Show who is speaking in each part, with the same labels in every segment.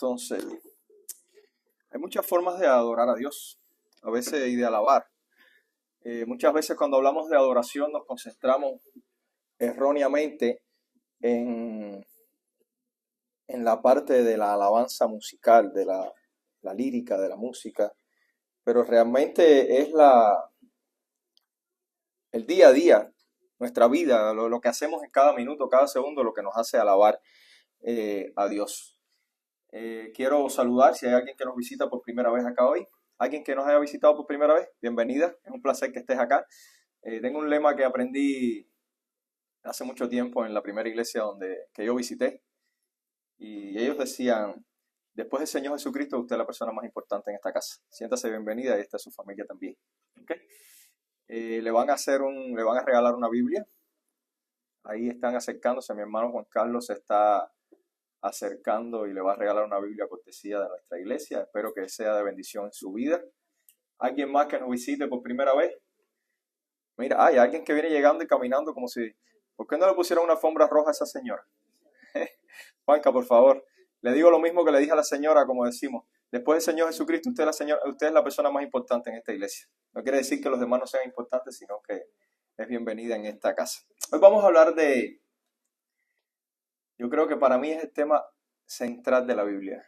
Speaker 1: Entonces, hay muchas formas de adorar a Dios, a veces y de alabar. Muchas veces cuando hablamos de adoración nos concentramos erróneamente en, en la parte de la alabanza musical, de la lírica, de la música, pero realmente es el día a día, nuestra vida, lo que hacemos en cada minuto, cada segundo, lo que nos hace alabar a Dios. Quiero saludar si hay alguien que nos visita por primera vez acá hoy. Alguien que nos haya visitado por primera vez, bienvenida. Es un placer que estés acá. Tengo un lema que aprendí hace mucho tiempo en la primera iglesia que yo visité. Y ellos decían, después del Señor Jesucristo, usted es la persona más importante en esta casa. Siéntase bienvenida y esta es su familia también. ¿Okay? Le van a regalar una Biblia. Ahí están acercándose. Mi hermano Juan Carlos se está acercando y le va a regalar una Biblia cortesía de nuestra iglesia. Espero que sea de bendición en su vida. ¿Alguien más que nos visite por primera vez? Mira, hay alguien que viene llegando y caminando como si... ¿Por qué no le pusieron una alfombra roja a esa señora? Juanca, por favor. Le digo lo mismo que le dije a la señora, como decimos. Después del Señor Jesucristo, usted es la persona más importante en esta iglesia. No quiere decir que los demás no sean importantes, sino que es bienvenida en esta casa. Hoy vamos a hablar yo creo que para mí es el tema central de la Biblia.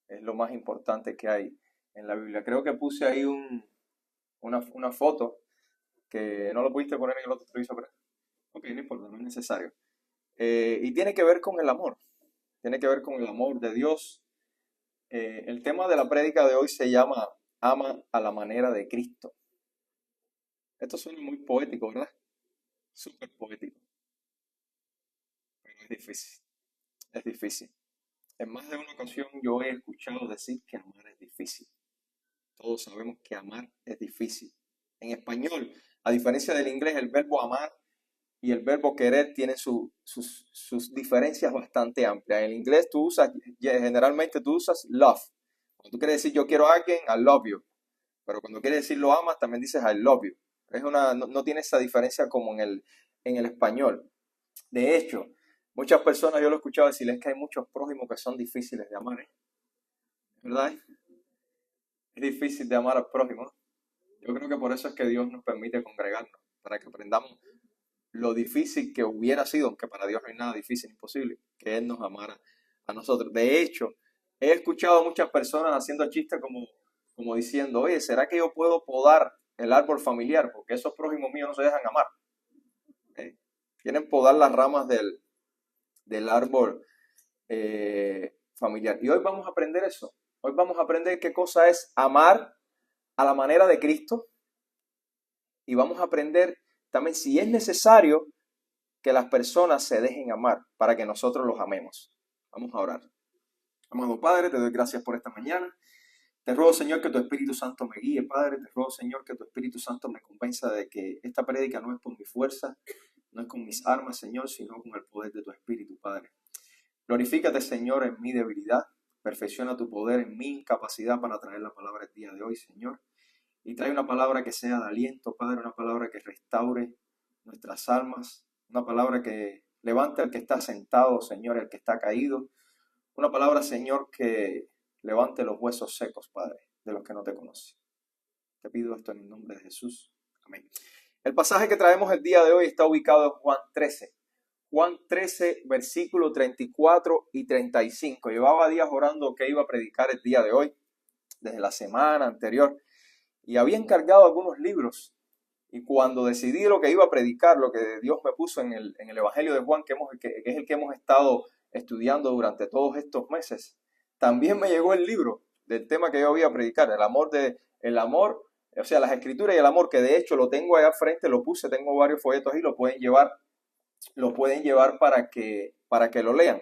Speaker 1: Es lo más importante que hay en la Biblia. Creo que puse ahí una foto que no lo pudiste poner en el otro televisor, pero ok, no importa, no es necesario. Y tiene que ver con el amor. Tiene que ver con el amor de Dios. El tema de la prédica de hoy se llama Ama a la manera de Cristo. Esto suena muy poético, ¿verdad? Súper poético. Pero es difícil. Es difícil. En más de una ocasión yo he escuchado decir que amar es difícil. Todos sabemos que amar es difícil. En español, a diferencia del inglés, el verbo amar y el verbo querer tienen sus diferencias bastante amplias. En el inglés generalmente tú usas love. Cuando tú quieres decir yo quiero a alguien, I love you. Pero cuando quieres decir lo amas, también dices I love you. No tiene esa diferencia como en el español. De hecho, muchas personas yo lo he escuchado decirles que hay muchos prójimos que son difíciles de amar. ¿Verdad? Es difícil de amar al prójimo. Yo creo que por eso es que Dios nos permite congregarnos, para que aprendamos lo difícil que hubiera sido, aunque para Dios no hay nada difícil, imposible, que Él nos amara a nosotros. De hecho, he escuchado a muchas personas haciendo chistes como diciendo, oye, ¿será que yo puedo podar el árbol familiar? Porque esos prójimos míos no se dejan amar. Quieren podar las ramas del árbol familiar. Y hoy vamos a aprender eso. Hoy vamos a aprender qué cosa es amar a la manera de Cristo. Y vamos a aprender también si es necesario que las personas se dejen amar para que nosotros los amemos. Vamos a orar. Amado Padre, te doy gracias por esta mañana. Te ruego, Señor, que tu Espíritu Santo me guíe, Padre. Te ruego, Señor, que tu Espíritu Santo me convenza de que esta prédica no es por mi fuerza, no es con mis armas, Señor, sino con el poder de tu Espíritu, Padre. Glorifícate, Señor, en mi debilidad. Perfecciona tu poder en mi incapacidad para traer la palabra el día de hoy, Señor. Y trae una palabra que sea de aliento, Padre, una palabra que restaure nuestras almas, una palabra que levante al que está sentado, Señor, al que está caído, una palabra, Señor, que levante los huesos secos, Padre, de los que no te conocen. Te pido esto en el nombre de Jesús. Amén. El pasaje que traemos el día de hoy está ubicado en Juan 13. Juan 13, versículos 34 y 35. Llevaba días orando que iba a predicar el día de hoy, desde la semana anterior, y había encargado algunos libros. Y cuando decidí lo que iba a predicar, lo que Dios me puso en el Evangelio de Juan, que es el que hemos estado estudiando durante todos estos meses, también me llegó el libro del tema que yo iba a predicar, el amor, o sea, las escrituras y el amor, que de hecho lo tengo ahí al frente, lo puse, tengo varios folletos ahí, lo pueden llevar para que lo lean.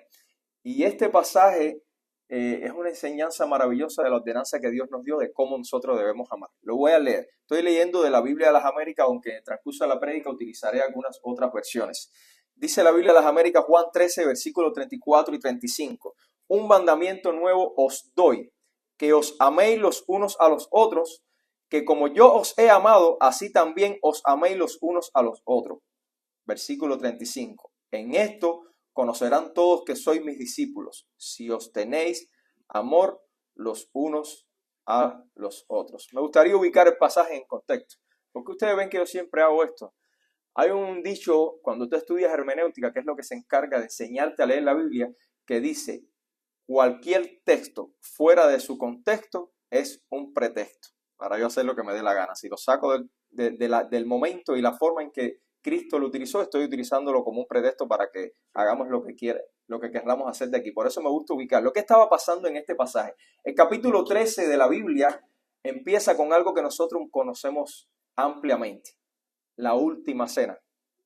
Speaker 1: Y este pasaje es una enseñanza maravillosa de la ordenanza que Dios nos dio de cómo nosotros debemos amar. Lo voy a leer. Estoy leyendo de la Biblia de las Américas, aunque en el transcurso de la prédica utilizaré algunas otras versiones. Dice la Biblia de las Américas, Juan 13, versículos 34 y 35. Un mandamiento nuevo os doy, que os améis los unos a los otros, que como yo os he amado, así también os améis los unos a los otros. Versículo 35. En esto conocerán todos que sois mis discípulos, si os tenéis Amor los unos a los otros. Me gustaría ubicar el pasaje en contexto, porque ustedes ven que yo siempre hago esto. Hay un dicho cuando tú estudias hermenéutica, que es lo que se encarga de enseñarte a leer la Biblia, que dice: cualquier texto fuera de su contexto es un pretexto para yo hacer lo que me dé la gana. Si lo saco del momento y la forma en que Cristo lo utilizó, estoy utilizándolo como un pretexto para que hagamos lo que querramos hacer de aquí. Por eso me gusta ubicar lo que estaba pasando en este pasaje. El capítulo 13 de la Biblia empieza con algo que nosotros conocemos ampliamente: la última cena.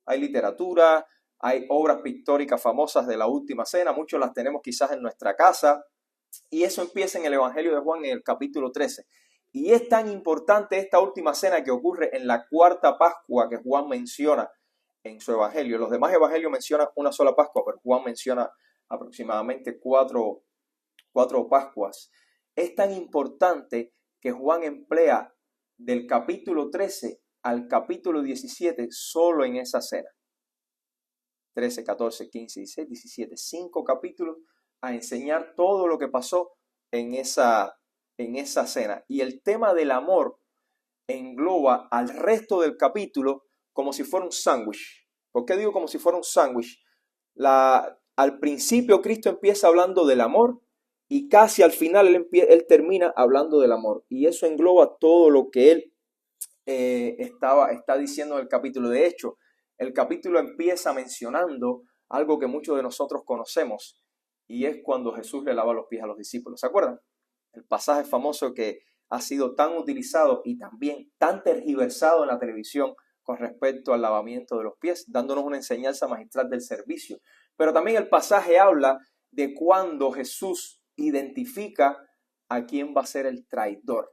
Speaker 1: Hay literatura, hay obras pictóricas famosas de la última cena, muchos las tenemos quizás en nuestra casa, y eso empieza en el Evangelio de Juan en el capítulo 13. Y es tan importante esta última cena que ocurre en la cuarta Pascua que Juan menciona en su Evangelio. Los demás Evangelios mencionan una sola Pascua, pero Juan menciona aproximadamente cuatro Pascuas. Es tan importante que Juan emplea del capítulo 13 al capítulo 17 solo en esa cena. 13, 14, 15, 16, 17. 5 capítulos a enseñar todo lo que pasó en esa cena. Y el tema del amor engloba al resto del capítulo como si fuera un sándwich. ¿Por qué digo como si fuera un sándwich? Al principio Cristo empieza hablando del amor y casi al final él termina hablando del amor. Y eso engloba todo lo que él está diciendo en el capítulo. De hecho, el capítulo empieza mencionando algo que muchos de nosotros conocemos, y es cuando Jesús le lava los pies a los discípulos. ¿Se acuerdan? El pasaje famoso que ha sido tan utilizado y también tan tergiversado en la televisión con respecto al lavamiento de los pies, dándonos una enseñanza magistral del servicio. Pero también el pasaje habla de cuando Jesús identifica a quién va a ser el traidor.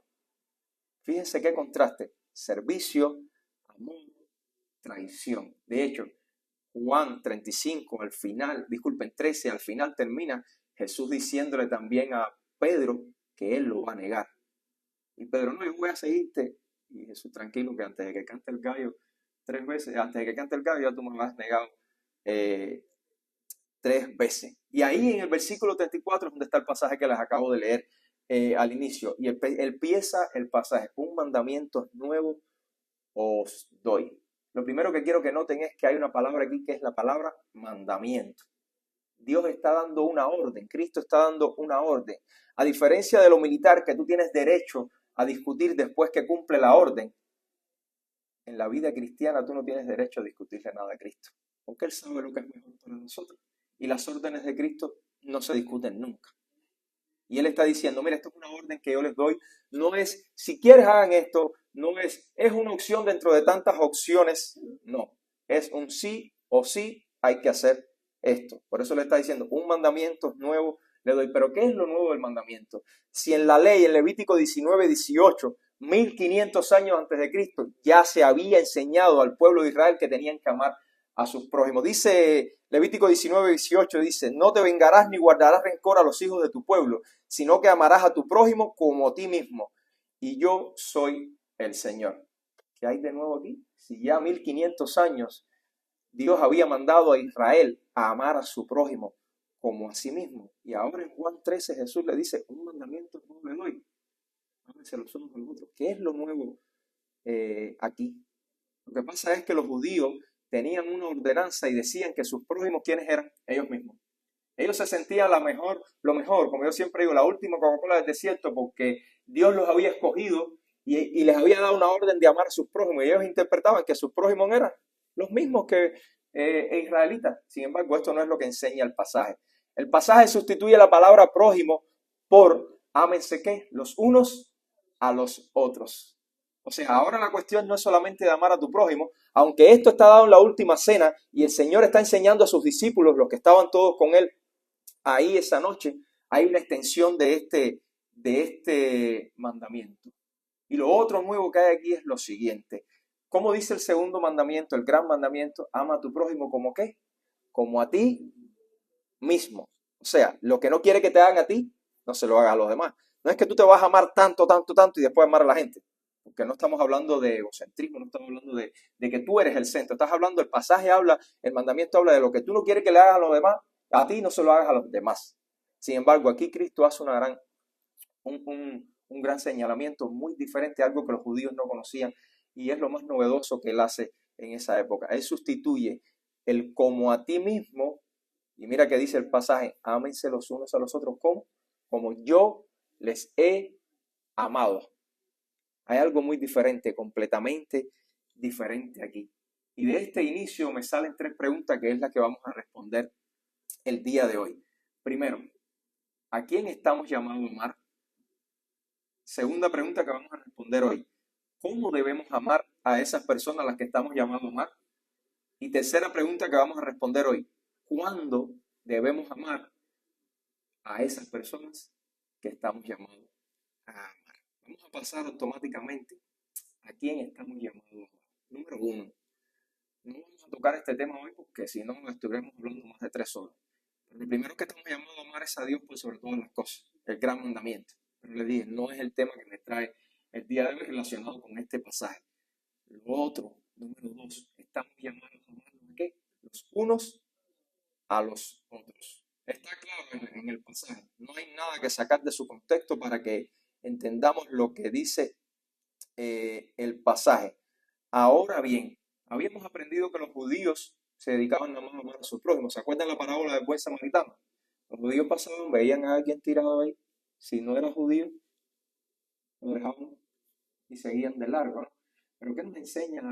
Speaker 1: Fíjense qué contraste: servicio, amor, traición. De hecho, Juan 35 al final, 13 al final termina Jesús diciéndole también a Pedro que él lo va a negar. Y Pedro: no, yo voy a seguirte. Y Jesús: tranquilo, que antes de que cante el gallo 3 veces, antes de que cante el gallo ya tú me lo has negado 3 veces. Y ahí en el versículo 34 es donde está el pasaje que les acabo de leer al inicio. Y empieza el pasaje: un mandamiento nuevo os doy. Lo primero que quiero que noten es que hay una palabra aquí que es la palabra mandamiento. Dios está dando una orden, Cristo está dando una orden. A diferencia de lo militar, que tú tienes derecho a discutir después que cumple la orden, en la vida cristiana tú no tienes derecho a discutirle nada a Cristo, porque Él sabe lo que es mejor para nosotros. Y las órdenes de Cristo no se discuten nunca. Y Él está diciendo: mira, esto es una orden que yo les doy. No es, si quieres hagan esto, no es una opción dentro de tantas opciones. No, es un sí o sí, hay que hacer esto. Por eso le está diciendo: un mandamiento nuevo le doy. Pero ¿qué es lo nuevo del mandamiento? Si en la ley, en Levítico 19, 18, 1500 años antes de Cristo, ya se había enseñado al pueblo de Israel que tenían que amar a sus prójimos. Dice Levítico 19, 18, dice: no te vengarás ni guardarás rencor a los hijos de tu pueblo, sino que amarás a tu prójimo como a ti mismo. Y yo soy el Señor. ¿Qué hay de nuevo aquí? Si ya 1500 años Dios había mandado a Israel a amar a su prójimo como a sí mismo. Y ahora en Juan 13 Jesús le dice: un mandamiento nuevo le doy. Ámense los unos a los otros. ¿Qué es lo nuevo aquí? Lo que pasa es que los judíos tenían una ordenanza y decían que sus prójimos, ¿quiénes eran? Ellos mismos. Ellos se sentían lo mejor, como yo siempre digo, la última Coca-Cola del desierto, porque Dios los había escogido y les había dado una orden de amar a sus prójimos. Y ellos interpretaban que sus prójimos eran los mismos que israelitas. Sin embargo, esto no es lo que enseña el pasaje. El pasaje sustituye la palabra prójimo por ámense ¿qué? Los unos a los otros. O sea, ahora la cuestión no es solamente de amar a tu prójimo, aunque esto está dado en la última cena y el Señor está enseñando a sus discípulos, los que estaban todos con Él ahí esa noche, hay una extensión de este mandamiento. Y lo otro nuevo que hay aquí es lo siguiente. ¿Cómo dice el segundo mandamiento, el gran mandamiento? Ama a tu prójimo como ¿qué? Como a ti mismo. O sea, lo que no quiere que te hagan a ti, no se lo haga a los demás. No es que tú te vas a amar tanto, tanto, tanto y después amar a la gente. Porque no estamos hablando de egocentrismo, no estamos hablando de que tú eres el centro. Estás hablando, el mandamiento habla de lo que tú no quieres que le hagas a los demás, a ti no se lo hagas a los demás. Sin embargo, aquí Cristo hace un gran señalamiento muy diferente, algo que los judíos no conocían, y es lo más novedoso que él hace en esa época. Él sustituye el como a ti mismo, y mira que dice el pasaje, ámense los unos a los otros como yo les he amado. Hay algo muy diferente, completamente diferente aquí. Y de este inicio me salen 3 preguntas que es la que vamos a responder el día de hoy. Primero, ¿a quién estamos llamados a amar? Segunda pregunta que vamos a responder hoy, ¿cómo debemos amar a esas personas a las que estamos llamados a amar? Y tercera pregunta que vamos a responder hoy, ¿cuándo debemos amar a esas personas que estamos llamados a amar? Vamos a pasar automáticamente a quién estamos llamados a amar. Número 1, no vamos a tocar este tema hoy porque si no estuviéramos hablando más de 3 horas. Pero lo primero que estamos llamados a amar es a Dios por sobre todas las cosas, el gran mandamiento. Pero le dije, no es el tema que me trae el día de hoy relacionado con este pasaje. Lo otro, número 2, estamos llamados a amarnos ¿a qué? Los unos a los otros. Está claro en el pasaje. No hay nada que sacar de su contexto para que entendamos lo que dice el pasaje. Ahora bien, habíamos aprendido que los judíos se dedicaban nada más a amar a su prójimo. ¿Se acuerdan la parábola del buen samaritano? Los judíos pasaban, veían a alguien tirado ahí. Si no era judío, lo dejaban y seguían de largo, ¿no? Pero ¿qué nos enseña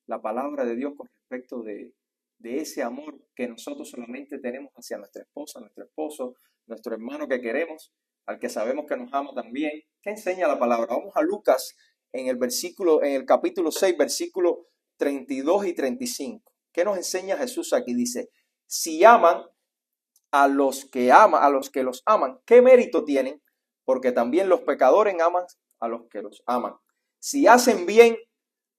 Speaker 1: la palabra de Dios con respecto de ese amor que nosotros solamente tenemos hacia nuestra esposa, nuestro esposo, nuestro hermano que queremos, al que sabemos que nos ama también? ¿Qué enseña la palabra? Vamos a Lucas en el capítulo 6, versículos 32 y 35. ¿Qué nos enseña Jesús aquí? Dice, si aman a los que los aman, ¿qué mérito tienen? Porque también los pecadores aman a los que los aman. Si hacen bien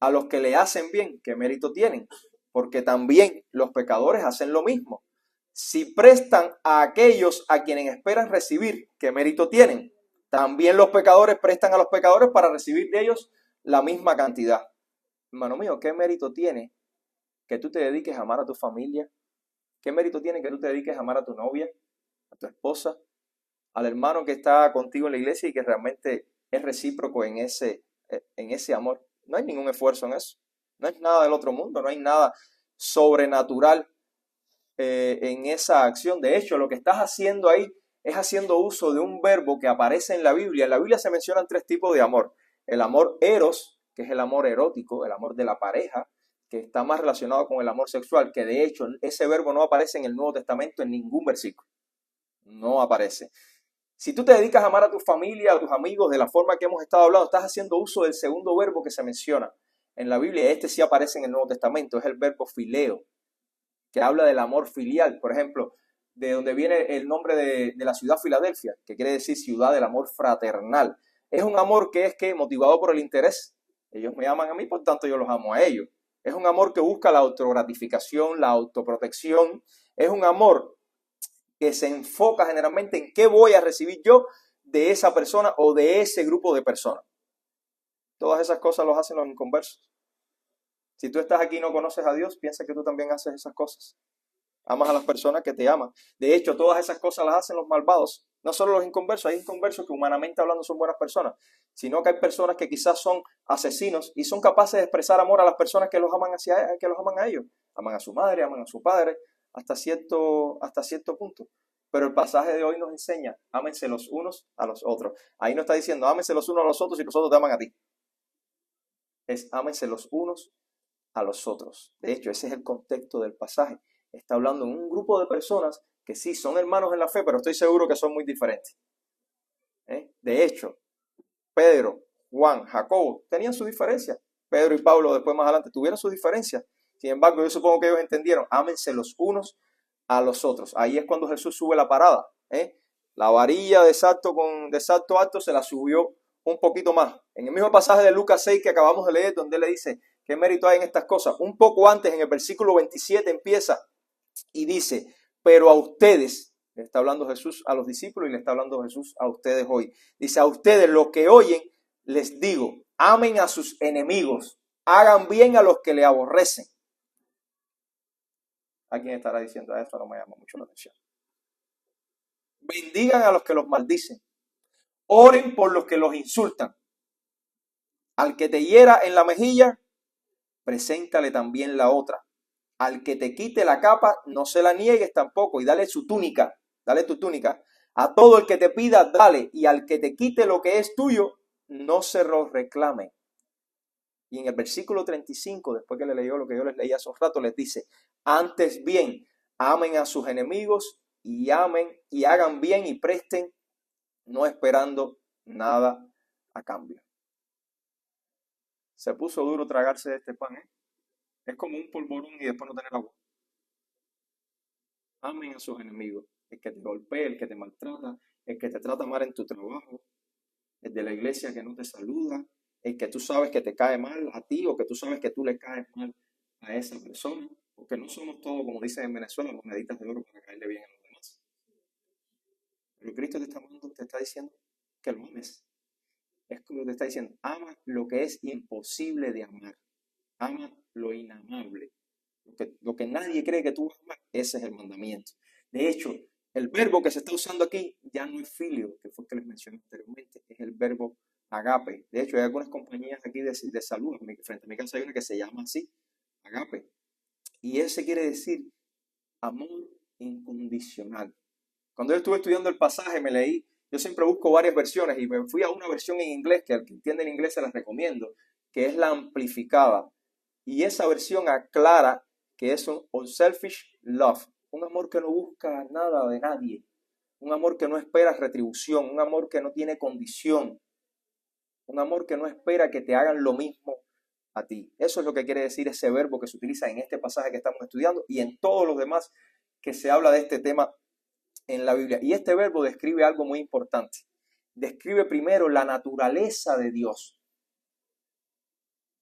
Speaker 1: a los que le hacen bien, ¿qué mérito tienen? Porque también los pecadores hacen lo mismo. Si prestan a aquellos a quienes esperan recibir, ¿qué mérito tienen? También los pecadores prestan a los pecadores para recibir de ellos la misma cantidad. Hermano mío, ¿qué mérito tiene que tú te dediques a amar a tu familia? ¿Qué mérito tiene que tú te dediques a amar a tu novia, a tu esposa, al hermano que está contigo en la iglesia y que realmente es recíproco en ese amor? No hay ningún esfuerzo en eso. No es nada del otro mundo, no hay nada sobrenatural en esa acción. De hecho, lo que estás haciendo ahí es haciendo uso de un verbo que aparece en la Biblia. En la Biblia se mencionan 3 tipos de amor. El amor eros, que es el amor erótico, el amor de la pareja, que está más relacionado con el amor sexual, que de hecho ese verbo no aparece en el Nuevo Testamento en ningún versículo. No aparece. Si tú te dedicas a amar a tu familia, a tus amigos, de la forma que hemos estado hablando, estás haciendo uso del segundo verbo que se menciona en la Biblia. Este sí aparece en el Nuevo Testamento, es el verbo fileo, que habla del amor filial. Por ejemplo, de donde viene el nombre de la ciudad Filadelfia, que quiere decir ciudad del amor fraternal. Es un amor que es motivado por el interés. Ellos me aman a mí, por tanto yo los amo a ellos. Es un amor que busca la autogratificación, la autoprotección. Es un amor que se enfoca generalmente en qué voy a recibir yo de esa persona o de ese grupo de personas. Todas esas cosas los hacen los inconversos. Si tú estás aquí y no conoces a Dios, piensa que tú también haces esas cosas. Amas a las personas que te aman. De hecho, todas esas cosas las hacen los malvados. No solo los inconversos, hay inconversos que humanamente hablando son buenas personas, sino que hay personas que quizás son asesinos y son capaces de expresar amor a las personas que los aman a ellos. Aman a su madre, aman a su padre, hasta cierto punto. Pero el pasaje de hoy nos enseña, ámense los unos a los otros. Ahí no está diciendo, ámense los unos a los otros y los otros te aman a ti. Es ámense los unos a los otros. De hecho, ese es el contexto del pasaje. Está hablando en un grupo de personas que sí son hermanos en la fe, pero estoy seguro que son muy diferentes. De hecho, Pedro, Juan, Jacobo tenían sus diferencias. Pedro y Pablo después más adelante tuvieron sus diferencias. Sin embargo, yo supongo que ellos entendieron, ámense los unos a los otros. Ahí es cuando Jesús sube la parada. La varilla de salto alto se la subió un poquito más. En el mismo pasaje de Lucas 6 que acabamos de leer, donde él le dice, ¿qué mérito hay en estas cosas? Un poco antes, en el versículo 27, empieza y dice, pero a ustedes, le está hablando Jesús a los discípulos y le está hablando Jesús a ustedes hoy. Dice, a ustedes lo que oyen, les digo, amen a sus enemigos, hagan bien a los que le aborrecen. ¿A quién estará diciendo esto? No me llama mucho la atención. bendigan a los que los maldicen, oren por los que los insultan. Al que te hiera en la mejilla, preséntale también la otra. Al que te quite la capa, no se la niegues tampoco, y dale su túnica, dale tu túnica. A todo el que te pida, dale, y al que te quite lo que es tuyo, no se lo reclame. Y en el versículo 35, después que le leyó lo que yo les leí hace un rato, les dice, antes bien, amen a sus enemigos y amen y hagan bien y presten, no esperando nada a cambio. Se puso duro tragarse de este pan, ¿eh? Es como un polvorón y después no tener agua. Amen a sus enemigos. El que te golpea, el que te maltrata, el que te trata mal en tu trabajo, el de la iglesia que no te saluda, el que tú sabes que te cae mal a ti o que tú sabes que tú le caes mal a esa persona. Porque no somos todos, como dicen en Venezuela, moneditas de oro para caerle bien a los demás. Pero Cristo te está diciendo que lo ames. Es como te está diciendo, ama lo que es imposible de amar. Ama lo inamable. Lo que nadie cree que tú amas, ese es el mandamiento. De hecho, el verbo que se está usando aquí ya no es filio, que fue el que les mencioné anteriormente, es el verbo agape. De hecho, hay algunas compañías aquí de salud, frente a mi casa hay una que se llama así, agape. Y ese quiere decir amor incondicional. Cuando yo estuve estudiando el pasaje, me leí, yo siempre busco varias versiones y me fui a una versión en inglés, que al que entiende el inglés se las recomiendo, que es la amplificada. Y esa versión aclara que es un unselfish love, un amor que no busca nada de nadie, un amor que no espera retribución, un amor que no tiene condición, un amor que no espera que te hagan lo mismo a ti. Eso es lo que quiere decir ese verbo que se utiliza en este pasaje que estamos estudiando y en todos los demás que se habla de este tema en la Biblia. Y este verbo describe algo muy importante. Describe primero la naturaleza de Dios.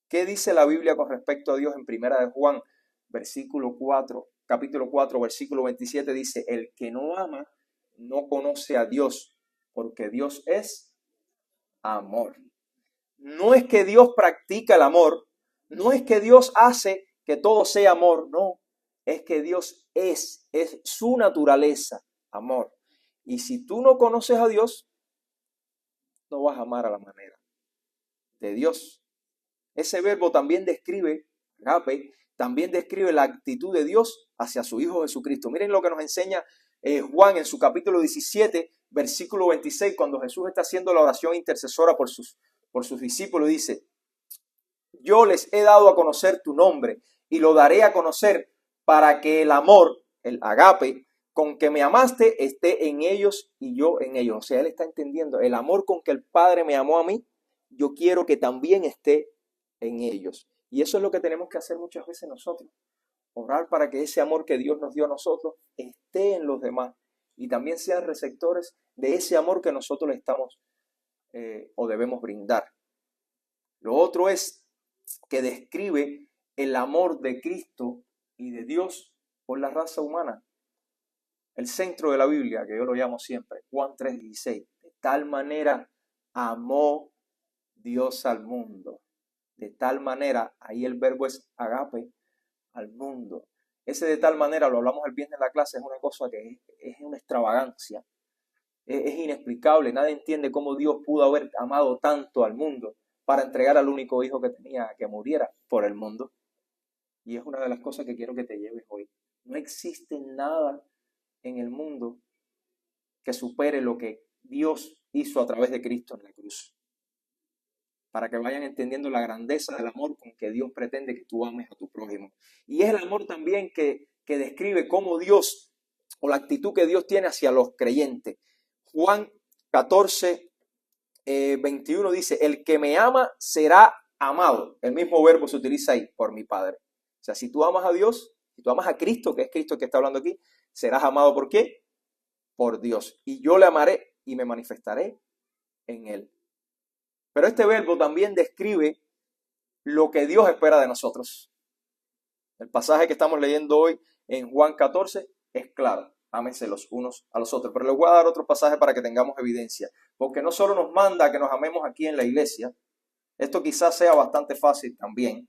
Speaker 1: ¿Qué dice la Biblia con respecto a Dios en Primera de Juan, capítulo 4, versículo 27? Dice, el que no ama no conoce a Dios, porque Dios es amor. No es que Dios practica el amor, no es que Dios hace que todo sea amor, no, es que Dios es su naturaleza, amor. Y si tú no conoces a Dios, no vas a amar a la manera de Dios. Ese verbo también describe, agape, también describe la actitud de Dios hacia su Hijo Jesucristo. Miren lo que nos enseña Juan en su capítulo 17, versículo 26, cuando Jesús está haciendo la oración intercesora por sus discípulos, dice, yo les he dado a conocer tu nombre y lo daré a conocer para que el amor, el agape, con que me amaste esté en ellos y yo en ellos. O sea, él está entendiendo el amor con que el Padre me amó a mí, yo quiero que también esté en ellos. Y eso es lo que tenemos que hacer muchas veces nosotros. Orar para que ese amor que Dios nos dio a nosotros esté en los demás y también sean receptores de ese amor que nosotros le estamos o debemos brindar. Lo otro es que describe el amor de Cristo y de Dios por la raza humana. El centro de la Biblia, que yo lo llamo siempre, Juan 3:16. De tal manera amó Dios al mundo. De tal manera, ahí el verbo es agape, al mundo. Ese de tal manera, lo hablamos el viernes en la clase, es una cosa que es una extravagancia. Es inexplicable. Nadie entiende cómo Dios pudo haber amado tanto al mundo para entregar al único hijo que tenía que muriera por el mundo. Y es una de las cosas que quiero que te lleves hoy. No existe nada en el mundo que supere lo que Dios hizo a través de Cristo en la cruz. Para que vayan entendiendo la grandeza del amor con que Dios pretende que tú ames a tu prójimo. Y es el amor también que describe cómo Dios, o la actitud que Dios tiene hacia los creyentes. Juan 14, 21 dice, el que me ama será amado. El mismo verbo se utiliza ahí, por mi Padre. O sea, si tú amas a Dios, si tú amas a Cristo, que es Cristo el que está hablando aquí, serás amado ¿por qué? Por Dios. Y yo le amaré y me manifestaré en él. Pero este verbo también describe lo que Dios espera de nosotros. El pasaje que estamos leyendo hoy en Juan 14 es claro. Ámense los unos a los otros. Pero les voy a dar otro pasaje para que tengamos evidencia. Porque no solo nos manda que nos amemos aquí en la iglesia. Esto quizás sea bastante fácil también.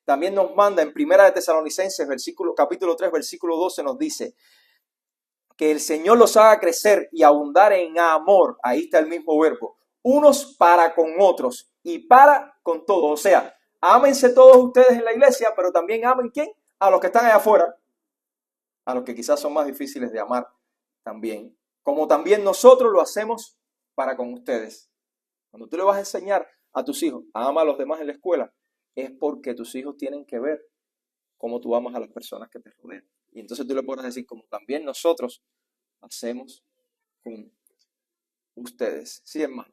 Speaker 1: También nos manda en Primera de Tesalonicenses, capítulo 3, versículo 12, nos dice, que el Señor los haga crecer y abundar en amor. Ahí está el mismo verbo. Unos para con otros y para con todos. O sea, ámense todos ustedes en la iglesia, pero también amen ¿quién? A los que están allá afuera. A los que quizás son más difíciles de amar también. Como también nosotros lo hacemos para con ustedes. Cuando tú le vas a enseñar a tus hijos a amar a los demás en la escuela, es porque tus hijos tienen que ver cómo tú amas a las personas que te rodean. Y entonces tú le podrás decir, como también nosotros hacemos con ustedes. Sí, hermano.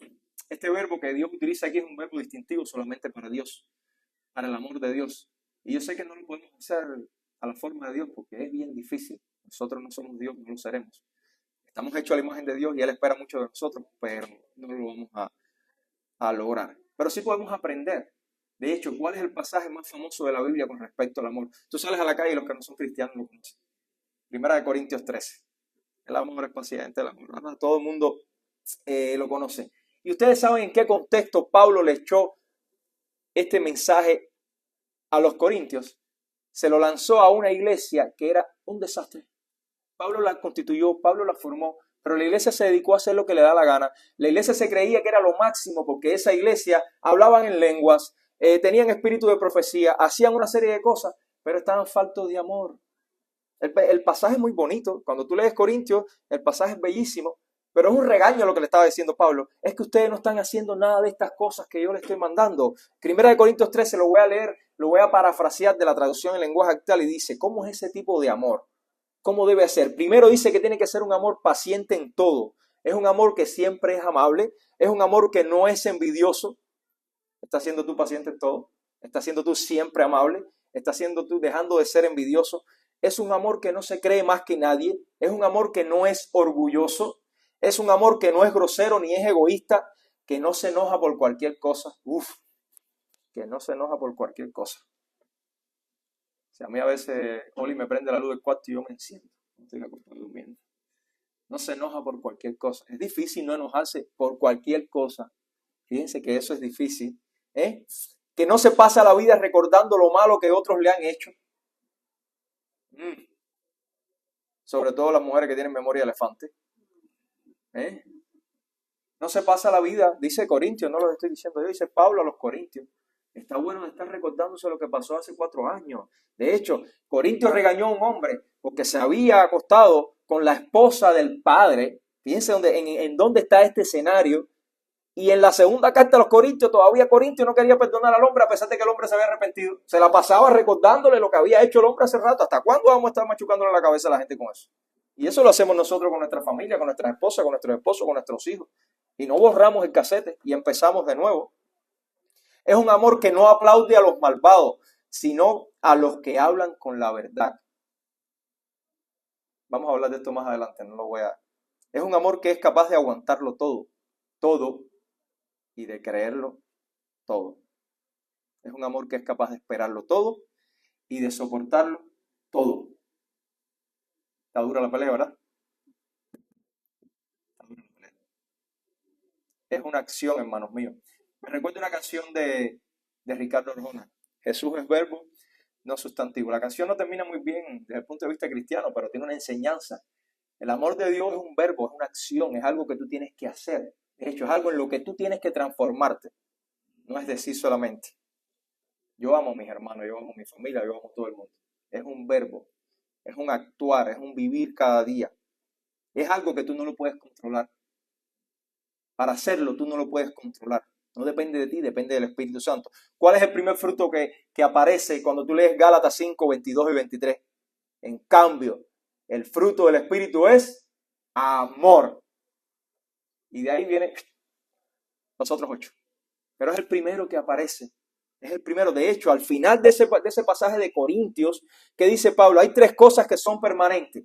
Speaker 1: Este verbo que Dios utiliza aquí es un verbo distintivo solamente para Dios, para el amor de Dios. Y yo sé que no lo podemos hacer a la forma de Dios porque es bien difícil. Nosotros no somos Dios, no lo seremos. Estamos hechos a la imagen de Dios y Él espera mucho de nosotros, pero no lo vamos a lograr. Pero sí podemos aprender. De hecho, ¿cuál es el pasaje más famoso de la Biblia con respecto al amor? Tú sales a la calle y los que no son cristianos lo conocen. 1 Corintios 13. El amor es paciente, el amor, ¿verdad? Todo el mundo lo conoce. Y ustedes saben en qué contexto Pablo le echó este mensaje a los corintios. Se lo lanzó a una iglesia que era un desastre. Pablo la constituyó, Pablo la formó, pero la iglesia se dedicó a hacer lo que le da la gana. La iglesia se creía que era lo máximo porque esa iglesia hablaban en lenguas, tenían espíritu de profecía, hacían una serie de cosas, pero estaban faltos de amor. El pasaje es muy bonito. Cuando tú lees Corintios, el pasaje es bellísimo, pero es un regaño lo que le estaba diciendo Pablo. Es que ustedes no están haciendo nada de estas cosas que yo les estoy mandando. 1 Corintios 13 lo voy a leer, lo voy a parafrasear de la traducción en lenguaje actual y dice, ¿cómo es ese tipo de amor? ¿Cómo debe ser? Primero dice que tiene que ser un amor paciente en todo. Es un amor que siempre es amable. Es un amor que no es envidioso. ¿Estás siendo tú paciente en todo? ¿Estás siendo tú siempre amable? ¿Estás siendo tú dejando de ser envidioso? Es un amor que no se cree más que nadie. Es un amor que no es orgulloso. Es un amor que no es grosero ni es egoísta. Que no se enoja por cualquier cosa. Que no se enoja por cualquier cosa. O sea, a mí a veces Oli me prende la luz del cuarto y yo me enciendo. No estoy acostado durmiendo. No se enoja por cualquier cosa. Es difícil no enojarse por cualquier cosa. Fíjense que eso es difícil. Que no se pasa la vida recordando lo malo que otros le han hecho. Sobre todo las mujeres que tienen memoria de elefante. No se pasa la vida, dice Corintios, no lo estoy diciendo yo, dice Pablo a los Corintios. Está bueno de estar recordándose lo que pasó hace 4 años. De hecho, Corintios regañó a un hombre porque se había acostado con la esposa del padre. Fíjense en dónde está este escenario. Y en la segunda carta a los Corintios, todavía Corintios no quería perdonar al hombre a pesar de que el hombre se había arrepentido. Se la pasaba recordándole lo que había hecho el hombre hace rato. ¿Hasta cuándo vamos a estar machucándole la cabeza a la gente con eso? Y eso lo hacemos nosotros con nuestra familia, con nuestras esposas, con nuestros esposos, con nuestros hijos. Y no borramos el casete y empezamos de nuevo. Es un amor que no aplaude a los malvados, sino a los que hablan con la verdad. Vamos a hablar de esto más adelante, no lo voy a... Es un amor que es capaz de aguantarlo todo, y de creerlo todo. Es un amor que es capaz de esperarlo todo y de soportarlo todo. Está dura la pelea, ¿verdad? Está dura la pelea. Es una acción, hermanos míos. Me recuerdo una canción de Ricardo Arjona. Jesús es verbo, no sustantivo. La canción no termina muy bien desde el punto de vista cristiano, pero tiene una enseñanza. El amor de Dios es un verbo, es una acción, es algo que tú tienes que hacer. De hecho, es algo en lo que tú tienes que transformarte. No es decir solamente. Yo amo a mis hermanos, yo amo a mi familia, yo amo a todo el mundo. Es un verbo, es un actuar, es un vivir cada día. Es algo que tú no lo puedes controlar. Para hacerlo tú no lo puedes controlar. No depende de ti, depende del Espíritu Santo. ¿Cuál es el primer fruto que aparece cuando tú lees Gálatas 5, 22 y 23? En cambio, el fruto del Espíritu es amor. Y de ahí vienen los otros 8. Pero es el primero que aparece. Es el primero. De hecho, al final de ese pasaje de Corintios, que dice Pablo, hay 3 cosas que son permanentes.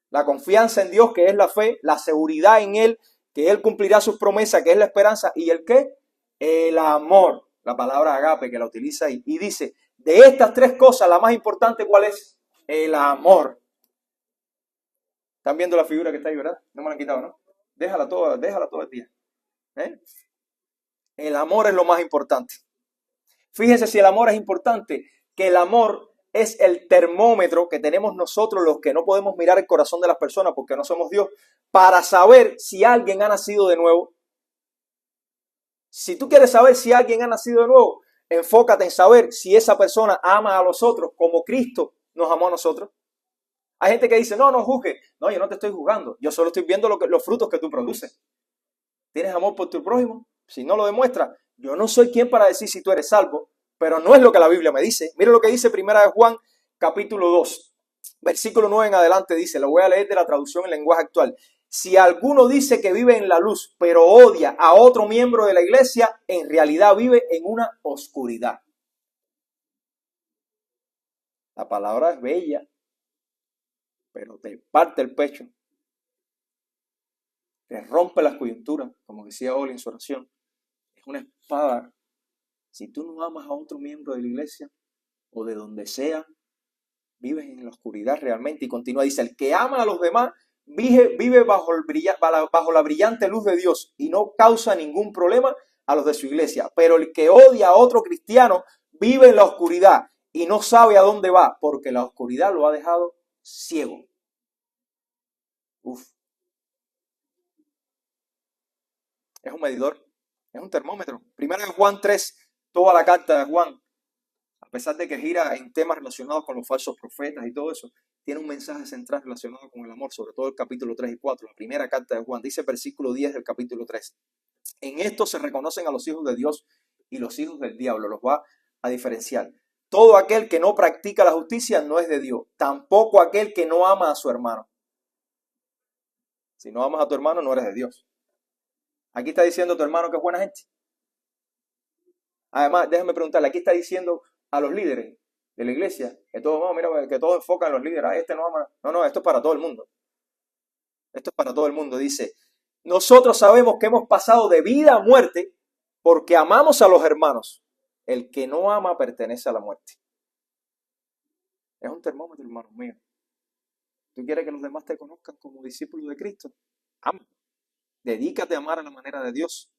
Speaker 1: La confianza en Dios, que es la fe, la seguridad en Él, que Él cumplirá sus promesas, que es la esperanza, y el ¿qué? El amor. La palabra agape que la utiliza ahí. Y dice, de estas 3 cosas, la más importante, ¿cuál es? El amor. ¿Están viendo la figura que está ahí, verdad? No me la han quitado, ¿no? Déjala todo el día. El amor es lo más importante. Fíjense si el amor es importante, que el amor es el termómetro que tenemos nosotros los que no podemos mirar el corazón de las personas porque no somos Dios, para saber si alguien ha nacido de nuevo. Si tú quieres saber si alguien ha nacido de nuevo, enfócate en saber si esa persona ama a los otros como Cristo nos amó a nosotros. Hay gente que dice, no, no juzgue. No, yo no te estoy juzgando. Yo solo estoy viendo los frutos que tú produces. ¿Tienes amor por tu prójimo? Si no lo demuestras, yo no soy quien para decir si tú eres salvo, pero no es lo que la Biblia me dice. Mira lo que dice 1 de Juan, capítulo 2, versículo 9 en adelante, dice, lo voy a leer de la traducción en lenguaje actual. Si alguno dice que vive en la luz, pero odia a otro miembro de la iglesia, en realidad vive en una oscuridad. La palabra es bella, pero te parte el pecho, te rompe las coyunturas, como decía Oli en su oración. Es una espada. Si tú no amas a otro miembro de la iglesia o de donde sea, vives en la oscuridad realmente. Y continúa, dice, el que ama a los demás vive bajo la brillante luz de Dios y no causa ningún problema a los de su iglesia. Pero el que odia a otro cristiano vive en la oscuridad y no sabe a dónde va, porque la oscuridad lo ha dejado ciego. Uf. Es un medidor, es un termómetro. Primero en Juan 3, toda la carta de Juan, a pesar de que gira en temas relacionados con los falsos profetas y todo eso, tiene un mensaje central relacionado con el amor, sobre todo el capítulo 3 y 4, la primera carta de Juan, dice versículo 10 del capítulo 3. En esto se reconocen a los hijos de Dios y los hijos del diablo, los va a diferenciar. Todo aquel que no practica la justicia no es de Dios, tampoco aquel que no ama a su hermano. Si no amas a tu hermano, no eres de Dios. Aquí está diciendo tu hermano que es buena gente. Además, déjame preguntarle, aquí está diciendo a los líderes de la iglesia, que todos, no, mira, que todos enfocan a los líderes, este no ama. No, esto es para todo el mundo. Esto es para todo el mundo. Dice, nosotros sabemos que hemos pasado de vida a muerte porque amamos a los hermanos. El que no ama pertenece a la muerte. Es un termómetro, hermanos míos. ¿Tú quieres que los demás te conozcan como discípulos de Cristo? Ama. Dedícate a amar a la manera de Dios.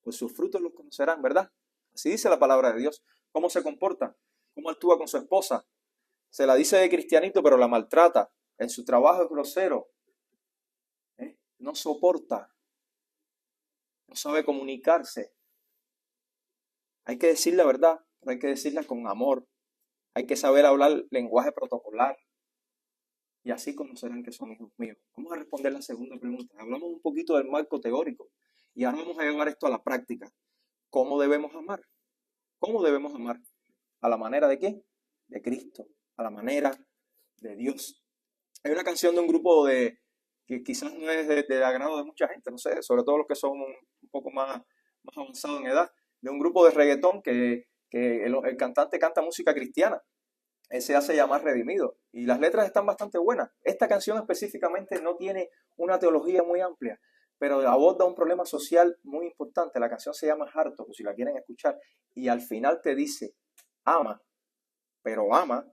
Speaker 1: Pues sus frutos los conocerán, ¿verdad? Así dice la palabra de Dios. ¿Cómo se comporta? ¿Cómo actúa con su esposa? Se la dice de cristianito, pero la maltrata. En su trabajo es grosero. No soporta. No sabe comunicarse. Hay que decir la verdad, pero hay que decirla con amor. Hay que saber hablar lenguaje protocolar. Y así conocerán que son hijos míos. Vamos a responder la segunda pregunta. Hablamos un poquito del marco teórico. Y ahora vamos a llevar esto a la práctica. ¿Cómo debemos amar? ¿Cómo debemos amar? ¿A la manera de qué? De Cristo. A la manera de Dios. Hay una canción de un grupo que quizás no es del agrado de mucha gente, no sé, sobre todo los que son un poco más avanzados en edad, de un grupo de reggaetón que el cantante canta música cristiana. Él se hace llamar Redimido y las letras están bastante buenas. Esta canción específicamente no tiene una teología muy amplia, pero aborda un problema social muy importante. La canción se llama Harto, si la quieren escuchar, y al final te dice, ama, pero ama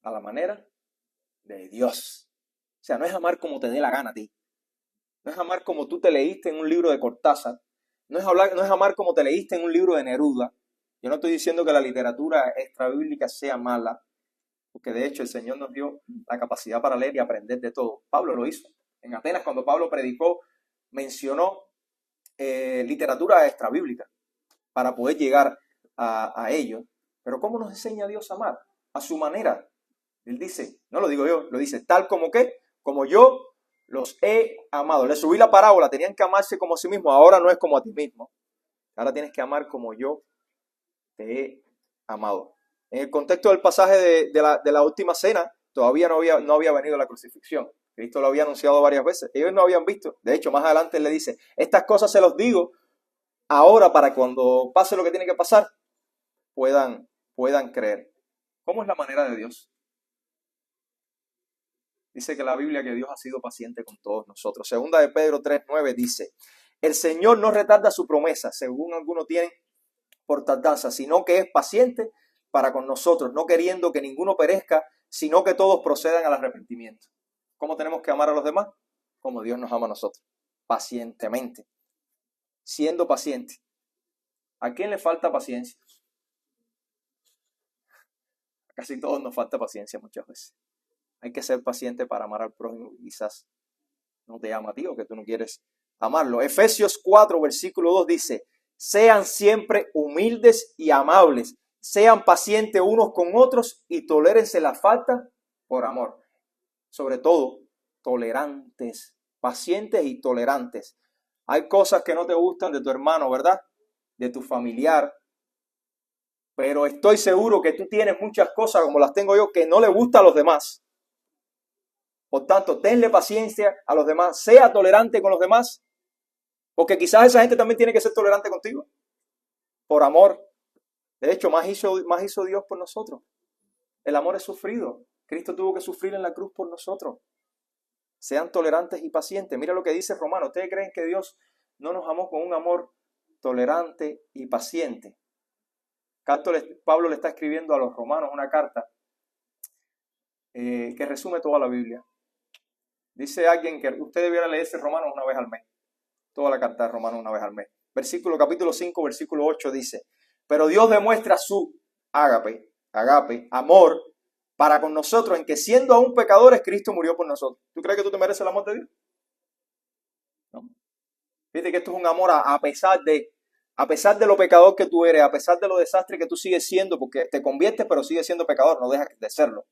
Speaker 1: a la manera de Dios. O sea, no es amar como te dé la gana a ti. No es amar como tú te leíste en un libro de Cortázar. No es amar como te leíste en un libro de Neruda. Yo no estoy diciendo que la literatura extrabíblica sea mala, porque de hecho el Señor nos dio la capacidad para leer y aprender de todo. Pablo lo hizo. En Atenas, cuando Pablo predicó, mencionó literatura extrabíblica para poder llegar a ello. Pero ¿cómo nos enseña Dios a amar? A su manera. Él dice, no lo digo yo, lo dice, tal como que, como yo los he amado. Le subí la parábola, tenían que amarse como a sí mismos, ahora no es como a ti mismo. Ahora tienes que amar como yo te he amado. En el contexto del pasaje de la última cena, todavía no había venido la crucifixión. Cristo lo había anunciado varias veces. Ellos no habían visto. De hecho, más adelante él le dice, estas cosas se los digo ahora para cuando pase lo que tiene que pasar, puedan creer. ¿Cómo es la manera de Dios? Dice que la Biblia que Dios ha sido paciente con todos nosotros. Segunda de Pedro 3:9 dice, el Señor no retarda su promesa, según algunos tienen por tardanza, sino que es paciente para con nosotros, no queriendo que ninguno perezca, sino que todos procedan al arrepentimiento. ¿Cómo tenemos que amar a los demás? Como Dios nos ama a nosotros, pacientemente, siendo paciente. ¿A quién le falta paciencia? Casi todos nos falta paciencia muchas veces. Hay que ser paciente para amar al prójimo. Quizás no te ama a ti o que tú no quieres amarlo. Efesios 4, versículo 2 dice, sean siempre humildes y amables, sean pacientes unos con otros y tolérense la falta por amor. Sobre todo, tolerantes, pacientes y tolerantes. Hay cosas que no te gustan de tu hermano, ¿verdad? De tu familiar. Pero estoy seguro que tú tienes muchas cosas, como las tengo yo, que no le gustan a los demás. Por tanto, tenle paciencia a los demás, sea tolerante con los demás, porque quizás esa gente también tiene que ser tolerante contigo, por amor. De hecho, más hizo Dios por nosotros. El amor es sufrido. Cristo tuvo que sufrir en la cruz por nosotros. Sean tolerantes y pacientes. Mira lo que dice Romano. ¿Ustedes creen que Dios no nos amó con un amor tolerante y paciente? Pablo le está escribiendo a los romanos una carta que resume toda la Biblia. Dice alguien que usted debiera leerse Romanos una vez al mes. Toda la carta de Romanos una vez al mes. Capítulo 5, versículo 8 dice, pero Dios demuestra su ágape, amor, para con nosotros, en que siendo aún pecadores, Cristo murió por nosotros. ¿Tú crees que tú te mereces el amor de Dios? No. Fíjate que esto es un amor a pesar de lo pecador que tú eres, a pesar de lo desastre que tú sigues siendo, porque te conviertes pero sigues siendo pecador, no dejas de serlo.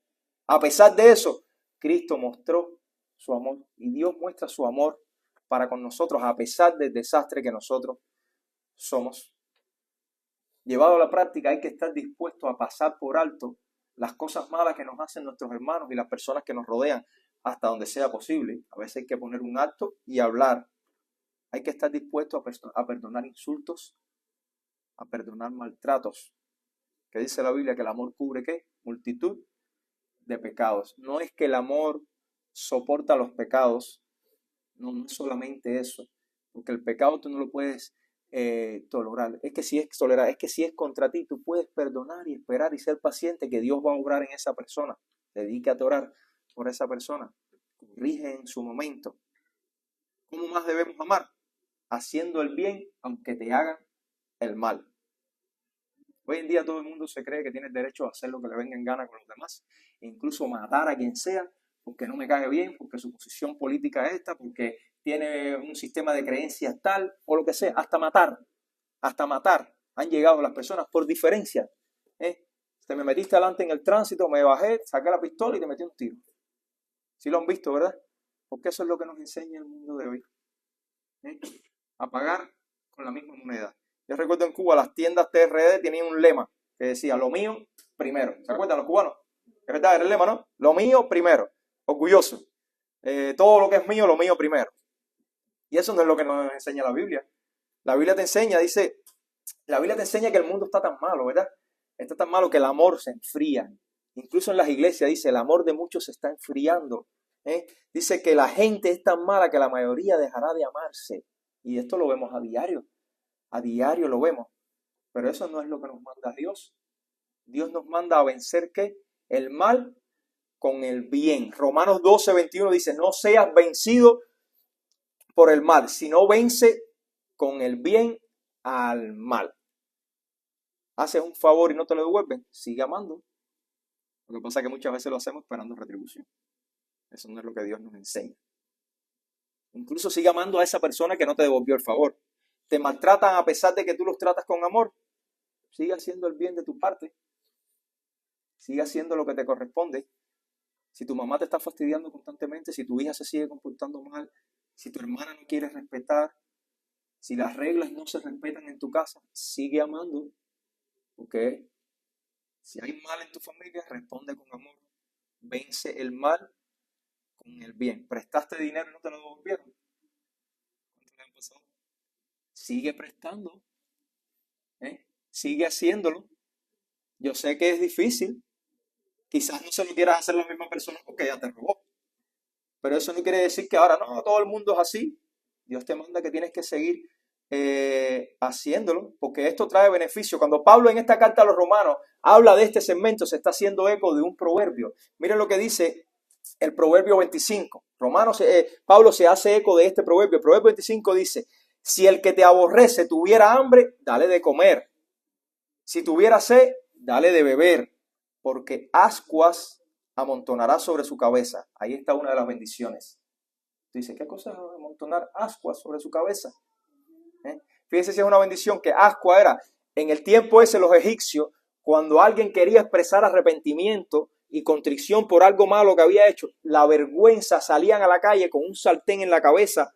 Speaker 1: A pesar de eso, Cristo mostró su amor y Dios muestra su amor para con nosotros a pesar del desastre que nosotros somos. Llevado a la práctica, hay que estar dispuesto a pasar por alto las cosas malas que nos hacen nuestros hermanos y las personas que nos rodean hasta donde sea posible. A veces hay que poner un alto y hablar. Hay que estar dispuesto a perdonar insultos, a perdonar maltratos. Que dice la Biblia que el amor cubre ¿qué? Multitud de pecados. No es que el amor soporta los pecados, no es solamente eso, porque el pecado tú no lo puedes tolerar. Es que si es contra ti, tú puedes perdonar y esperar y ser paciente que Dios va a obrar en esa persona. Dedícate a orar por esa persona. Corrige en su momento. ¿Cómo más debemos amar? Haciendo el bien aunque te hagan el mal. Hoy en día todo el mundo se cree que tiene el derecho a hacer lo que le venga en gana con los demás, incluso matar a quien sea, porque no me cae bien, porque su posición política es esta, porque tiene un sistema de creencias tal, o lo que sea, hasta matar han llegado las personas por diferencia. Te me metiste adelante en el tránsito, me bajé, saqué la pistola y te metí un tiro. Sí lo han visto, ¿verdad? Porque eso es lo que nos enseña el mundo de hoy. A pagar con la misma moneda. Yo recuerdo en Cuba las tiendas TRD tenían un lema que decía, lo mío primero. ¿Se acuerdan los cubanos? Es verdad, era el lema, ¿no? Lo mío primero. Orgulloso. Todo lo que es mío, lo mío primero. Y eso no es lo que nos enseña la Biblia. La Biblia te enseña que el mundo está tan malo, ¿verdad? Está tan malo que el amor se enfría. Incluso en las iglesias dice, el amor de muchos se está enfriando. Dice que la gente es tan mala que la mayoría dejará de amarse. Y esto lo vemos a diario. A diario lo vemos. Pero eso no es lo que nos manda Dios. Dios nos manda a vencer ¿qué? El mal con el bien. Romanos 12, 21 dice, no seas vencido por el mal, sino vence con el bien al mal. Haces un favor y no te lo devuelven, sigue amando. Lo que pasa es que muchas veces lo hacemos esperando retribución. Eso no es lo que Dios nos enseña. Incluso sigue amando a esa persona que no te devolvió el favor. Te maltratan a pesar de que tú los tratas con amor. Sigue haciendo el bien de tu parte. Sigue haciendo lo que te corresponde. Si tu mamá te está fastidiando constantemente, si tu hija se sigue comportando mal, si tu hermana no quiere respetar, si las reglas no se respetan en tu casa, sigue amando. Porque si hay mal en tu familia, responde con amor. Vence el mal con el bien. ¿Prestaste dinero y no te lo devolvieron? ¿Cuánto le han pasado? Sigue prestando. Sigue haciéndolo. Yo sé que es difícil. Quizás no se lo quieras hacer a la misma persona porque ella te robó. Pero eso no quiere decir que ahora no, todo el mundo es así. Dios te manda que tienes que seguir haciéndolo, porque esto trae beneficio. Cuando Pablo en esta carta a los romanos habla de este segmento, se está haciendo eco de un proverbio. Miren lo que dice el proverbio 25. Pablo se hace eco de este proverbio. El proverbio 25 dice, si el que te aborrece tuviera hambre, dale de comer. Si tuviera sed, dale de beber. porque ascuas amontonará sobre su cabeza. Ahí está una de las bendiciones. Dice, ¿qué cosa es amontonar ascuas sobre su cabeza? Fíjense si es una bendición, que ascua era, en el tiempo ese los egipcios, cuando alguien quería expresar arrepentimiento y contrición por algo malo que había hecho, la vergüenza, salían a la calle con un sartén en la cabeza,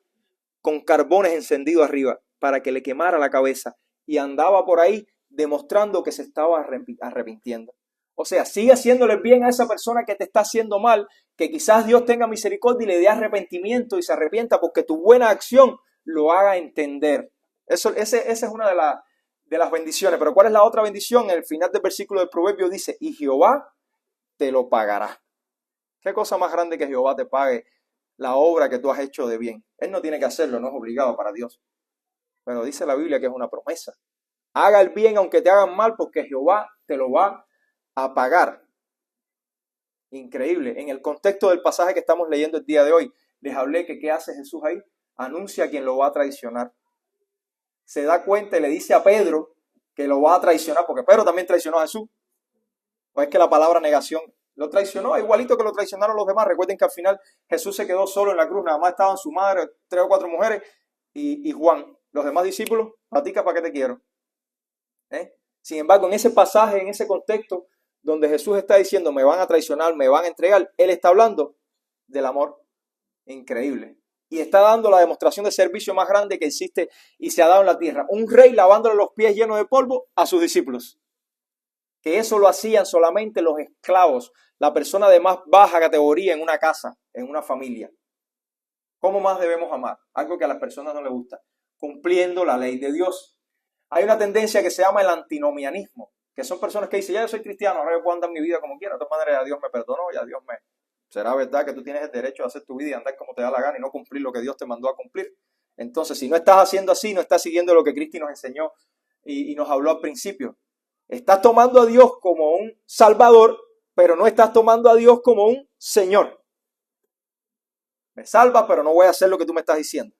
Speaker 1: con carbones encendidos arriba, para que le quemara la cabeza, y andaba por ahí demostrando que se estaba arrepintiendo. O sea, sigue haciéndole bien a esa persona que te está haciendo mal, que quizás Dios tenga misericordia y le dé arrepentimiento y se arrepienta porque tu buena acción lo haga entender. Esa es una de las bendiciones. Pero ¿cuál es la otra bendición? En el final del versículo del Proverbio dice, y Jehová te lo pagará. ¿Qué cosa más grande que Jehová te pague la obra que tú has hecho de bien? Él no tiene que hacerlo, no es obligado para Dios. Pero dice la Biblia que es una promesa. Haga el bien aunque te hagan mal, porque Jehová te lo va a pagar. Increíble. En el contexto del pasaje que estamos leyendo el día de hoy, les hablé que ¿qué hace Jesús ahí? Anuncia a quien lo va a traicionar. Se da cuenta y le dice a Pedro que lo va a traicionar, porque Pedro también traicionó a Jesús. O es que la palabra negación lo traicionó, igualito que lo traicionaron los demás. Recuerden que al final Jesús se quedó solo en la cruz, nada más estaban su madre, 3 o 4 mujeres y Juan. Los demás discípulos, platica para qué te quiero. Sin embargo, en ese pasaje, en ese contexto, donde Jesús está diciendo, me van a traicionar, me van a entregar, Él está hablando del amor. Increíble. Y está dando la demostración de servicio más grande que existe y se ha dado en la tierra. Un rey lavándole los pies llenos de polvo a sus discípulos. Que eso lo hacían solamente los esclavos, la persona de más baja categoría en una casa, en una familia. ¿Cómo más debemos amar? Algo que a las personas no les gusta. Cumpliendo la ley de Dios. Hay una tendencia que se llama el antinomianismo, que son personas que dicen, ya yo soy cristiano, ahora yo puedo andar mi vida como quiera, de todas maneras ya Dios me perdonó, ya Dios me... ¿Será verdad que tú tienes el derecho de hacer tu vida y andar como te da la gana y no cumplir lo que Dios te mandó a cumplir? Entonces, si no estás haciendo así, no estás siguiendo lo que Cristo nos enseñó y nos habló al principio. Estás tomando a Dios como un Salvador, pero no estás tomando a Dios como un Señor. Me salvas, pero no voy a hacer lo que tú me estás diciendo.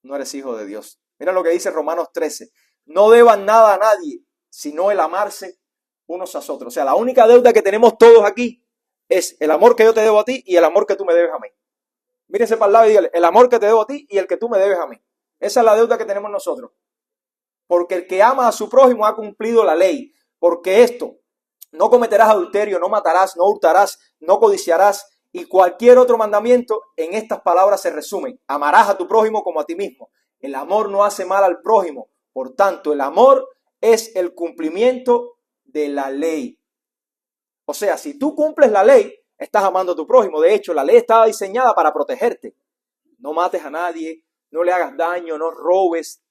Speaker 1: No eres hijo de Dios. Mira lo que dice Romanos 13. No deban nada a nadie, sino el amarse unos a otros. O sea, la única deuda que tenemos todos aquí es el amor que yo te debo a ti y el amor que tú me debes a mí. Mírense para el lado y dígale, el amor que te debo a ti y el que tú me debes a mí. Esa es la deuda que tenemos nosotros. Porque el que ama a su prójimo ha cumplido la ley. Porque esto, no cometerás adulterio, no matarás, no hurtarás, no codiciarás y cualquier otro mandamiento en estas palabras se resumen. Amarás a tu prójimo como a ti mismo. El amor no hace mal al prójimo. Por tanto, el amor es el cumplimiento de la ley. O sea, si tú cumples la ley, estás amando a tu prójimo. De hecho, la ley estaba diseñada para protegerte. No mates a nadie, no le hagas daño, no robes,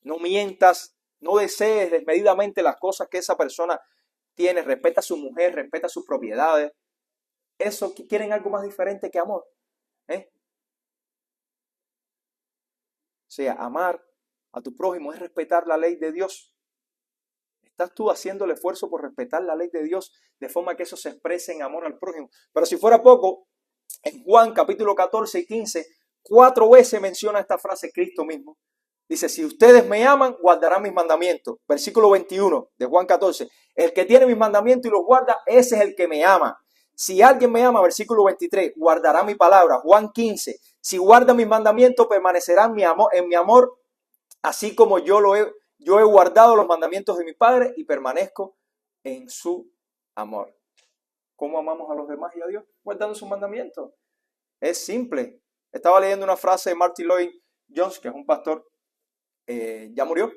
Speaker 1: no mientas, no desees desmedidamente las cosas que esa persona tiene. Respeta a su mujer, respeta sus propiedades. Eso quieren algo más diferente que amor. O sea, amar a tu prójimo es respetar la ley de Dios. ¿Estás tú haciendo el esfuerzo por respetar la ley de Dios de forma que eso se exprese en amor al prójimo? Pero si fuera poco, en Juan capítulo 14 y 15, 4 veces menciona esta frase Cristo mismo. Dice, si ustedes me aman, guardarán mis mandamientos. Versículo 21 de Juan 14. El que tiene mis mandamientos y los guarda, ese es el que me ama. Si alguien me ama, versículo 23, guardará mi palabra. Juan 15. Si guarda mis mandamientos, permanecerá en mi amor, así como yo he guardado los mandamientos de mi Padre y permanezco en su amor. ¿Cómo amamos a los demás y a Dios? Guardando sus mandamientos. Es simple. Estaba leyendo una frase de Martin Lloyd Jones, que es un pastor, ya murió.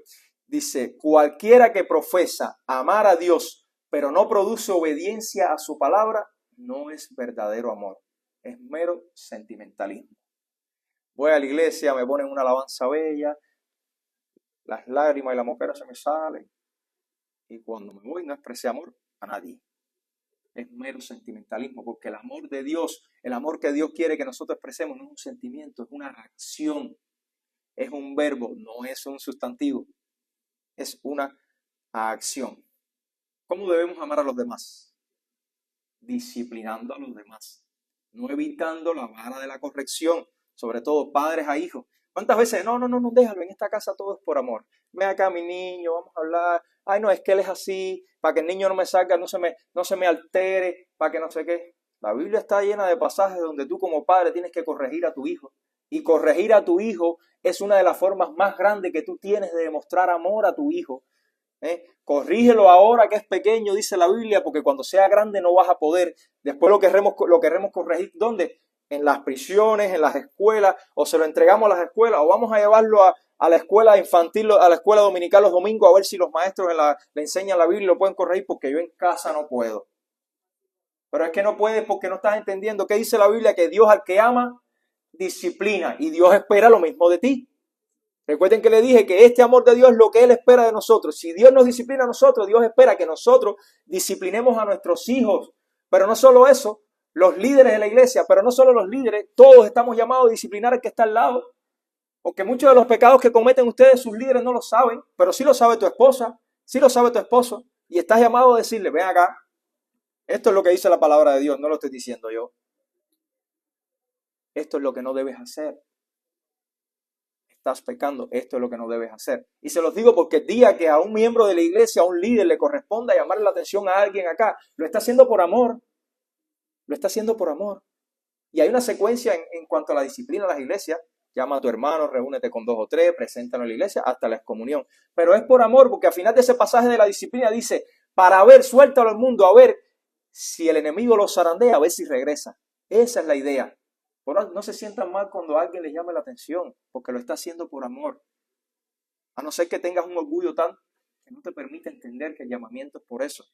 Speaker 1: Dice, cualquiera que profesa amar a Dios, pero no produce obediencia a su palabra, no es verdadero amor. Es mero sentimentalismo. Voy a la iglesia, me ponen una alabanza bella, las lágrimas y la moquera se me salen. Y cuando me voy no expresé amor a nadie. Es mero sentimentalismo, porque el amor de Dios, el amor que Dios quiere que nosotros expresemos, no es un sentimiento, es una acción. Es un verbo, no es un sustantivo. Es una acción. ¿Cómo debemos amar a los demás? Disciplinando a los demás. No evitando la vara de la corrección, sobre todo padres a hijos. ¿Cuántas veces? No, déjalo, en esta casa todo es por amor. Ven acá, mi niño, vamos a hablar, ay no, es que él es así, para que el niño no me salga, no se me altere, para que no sé qué. La Biblia está llena de pasajes donde tú como padre tienes que corregir a tu hijo. Y corregir a tu hijo es una de las formas más grandes que tú tienes de demostrar amor a tu hijo. Corrígelo ahora que es pequeño, dice la Biblia, porque cuando sea grande no vas a poder. Después lo queremos corregir, ¿dónde? En las prisiones, en las escuelas, o se lo entregamos a las escuelas, o vamos a llevarlo a la escuela infantil, a la escuela dominical los domingos, a ver si los maestros le enseñan la Biblia y lo pueden corregir, porque yo en casa no puedo. Pero es que no puedes porque no estás entendiendo qué dice la Biblia, que Dios al que ama, disciplina, y Dios espera lo mismo de ti. Recuerden que le dije que este amor de Dios es lo que Él espera de nosotros. Si Dios nos disciplina a nosotros, Dios espera que nosotros disciplinemos a nuestros hijos. Pero no solo eso, los líderes de la iglesia, pero no solo los líderes, todos estamos llamados a disciplinar al que está al lado. Porque muchos de los pecados que cometen ustedes, sus líderes no lo saben, pero sí lo sabe tu esposa, sí lo sabe tu esposo. Y estás llamado a decirle, ven acá, esto es lo que dice la palabra de Dios, no lo estoy diciendo yo. Esto es lo que no debes hacer. Estás pecando, esto es lo que no debes hacer. Y se los digo porque el día que a un miembro de la iglesia, a un líder le corresponda llamarle la atención a alguien acá, lo está haciendo por amor. Lo está haciendo por amor. Y hay una secuencia en cuanto a la disciplina de las iglesias. Llama a tu hermano, reúnete con 2 o 3, preséntalo en la iglesia, hasta la excomunión. Pero es por amor, porque al final de ese pasaje de la disciplina dice, para ver, suéltalo al mundo, a ver si el enemigo lo zarandea, a ver si regresa. Esa es la idea. No se sientan mal cuando alguien les llame la atención, porque lo está haciendo por amor. A no ser que tengas un orgullo tan que no te permite entender que el llamamiento es por eso.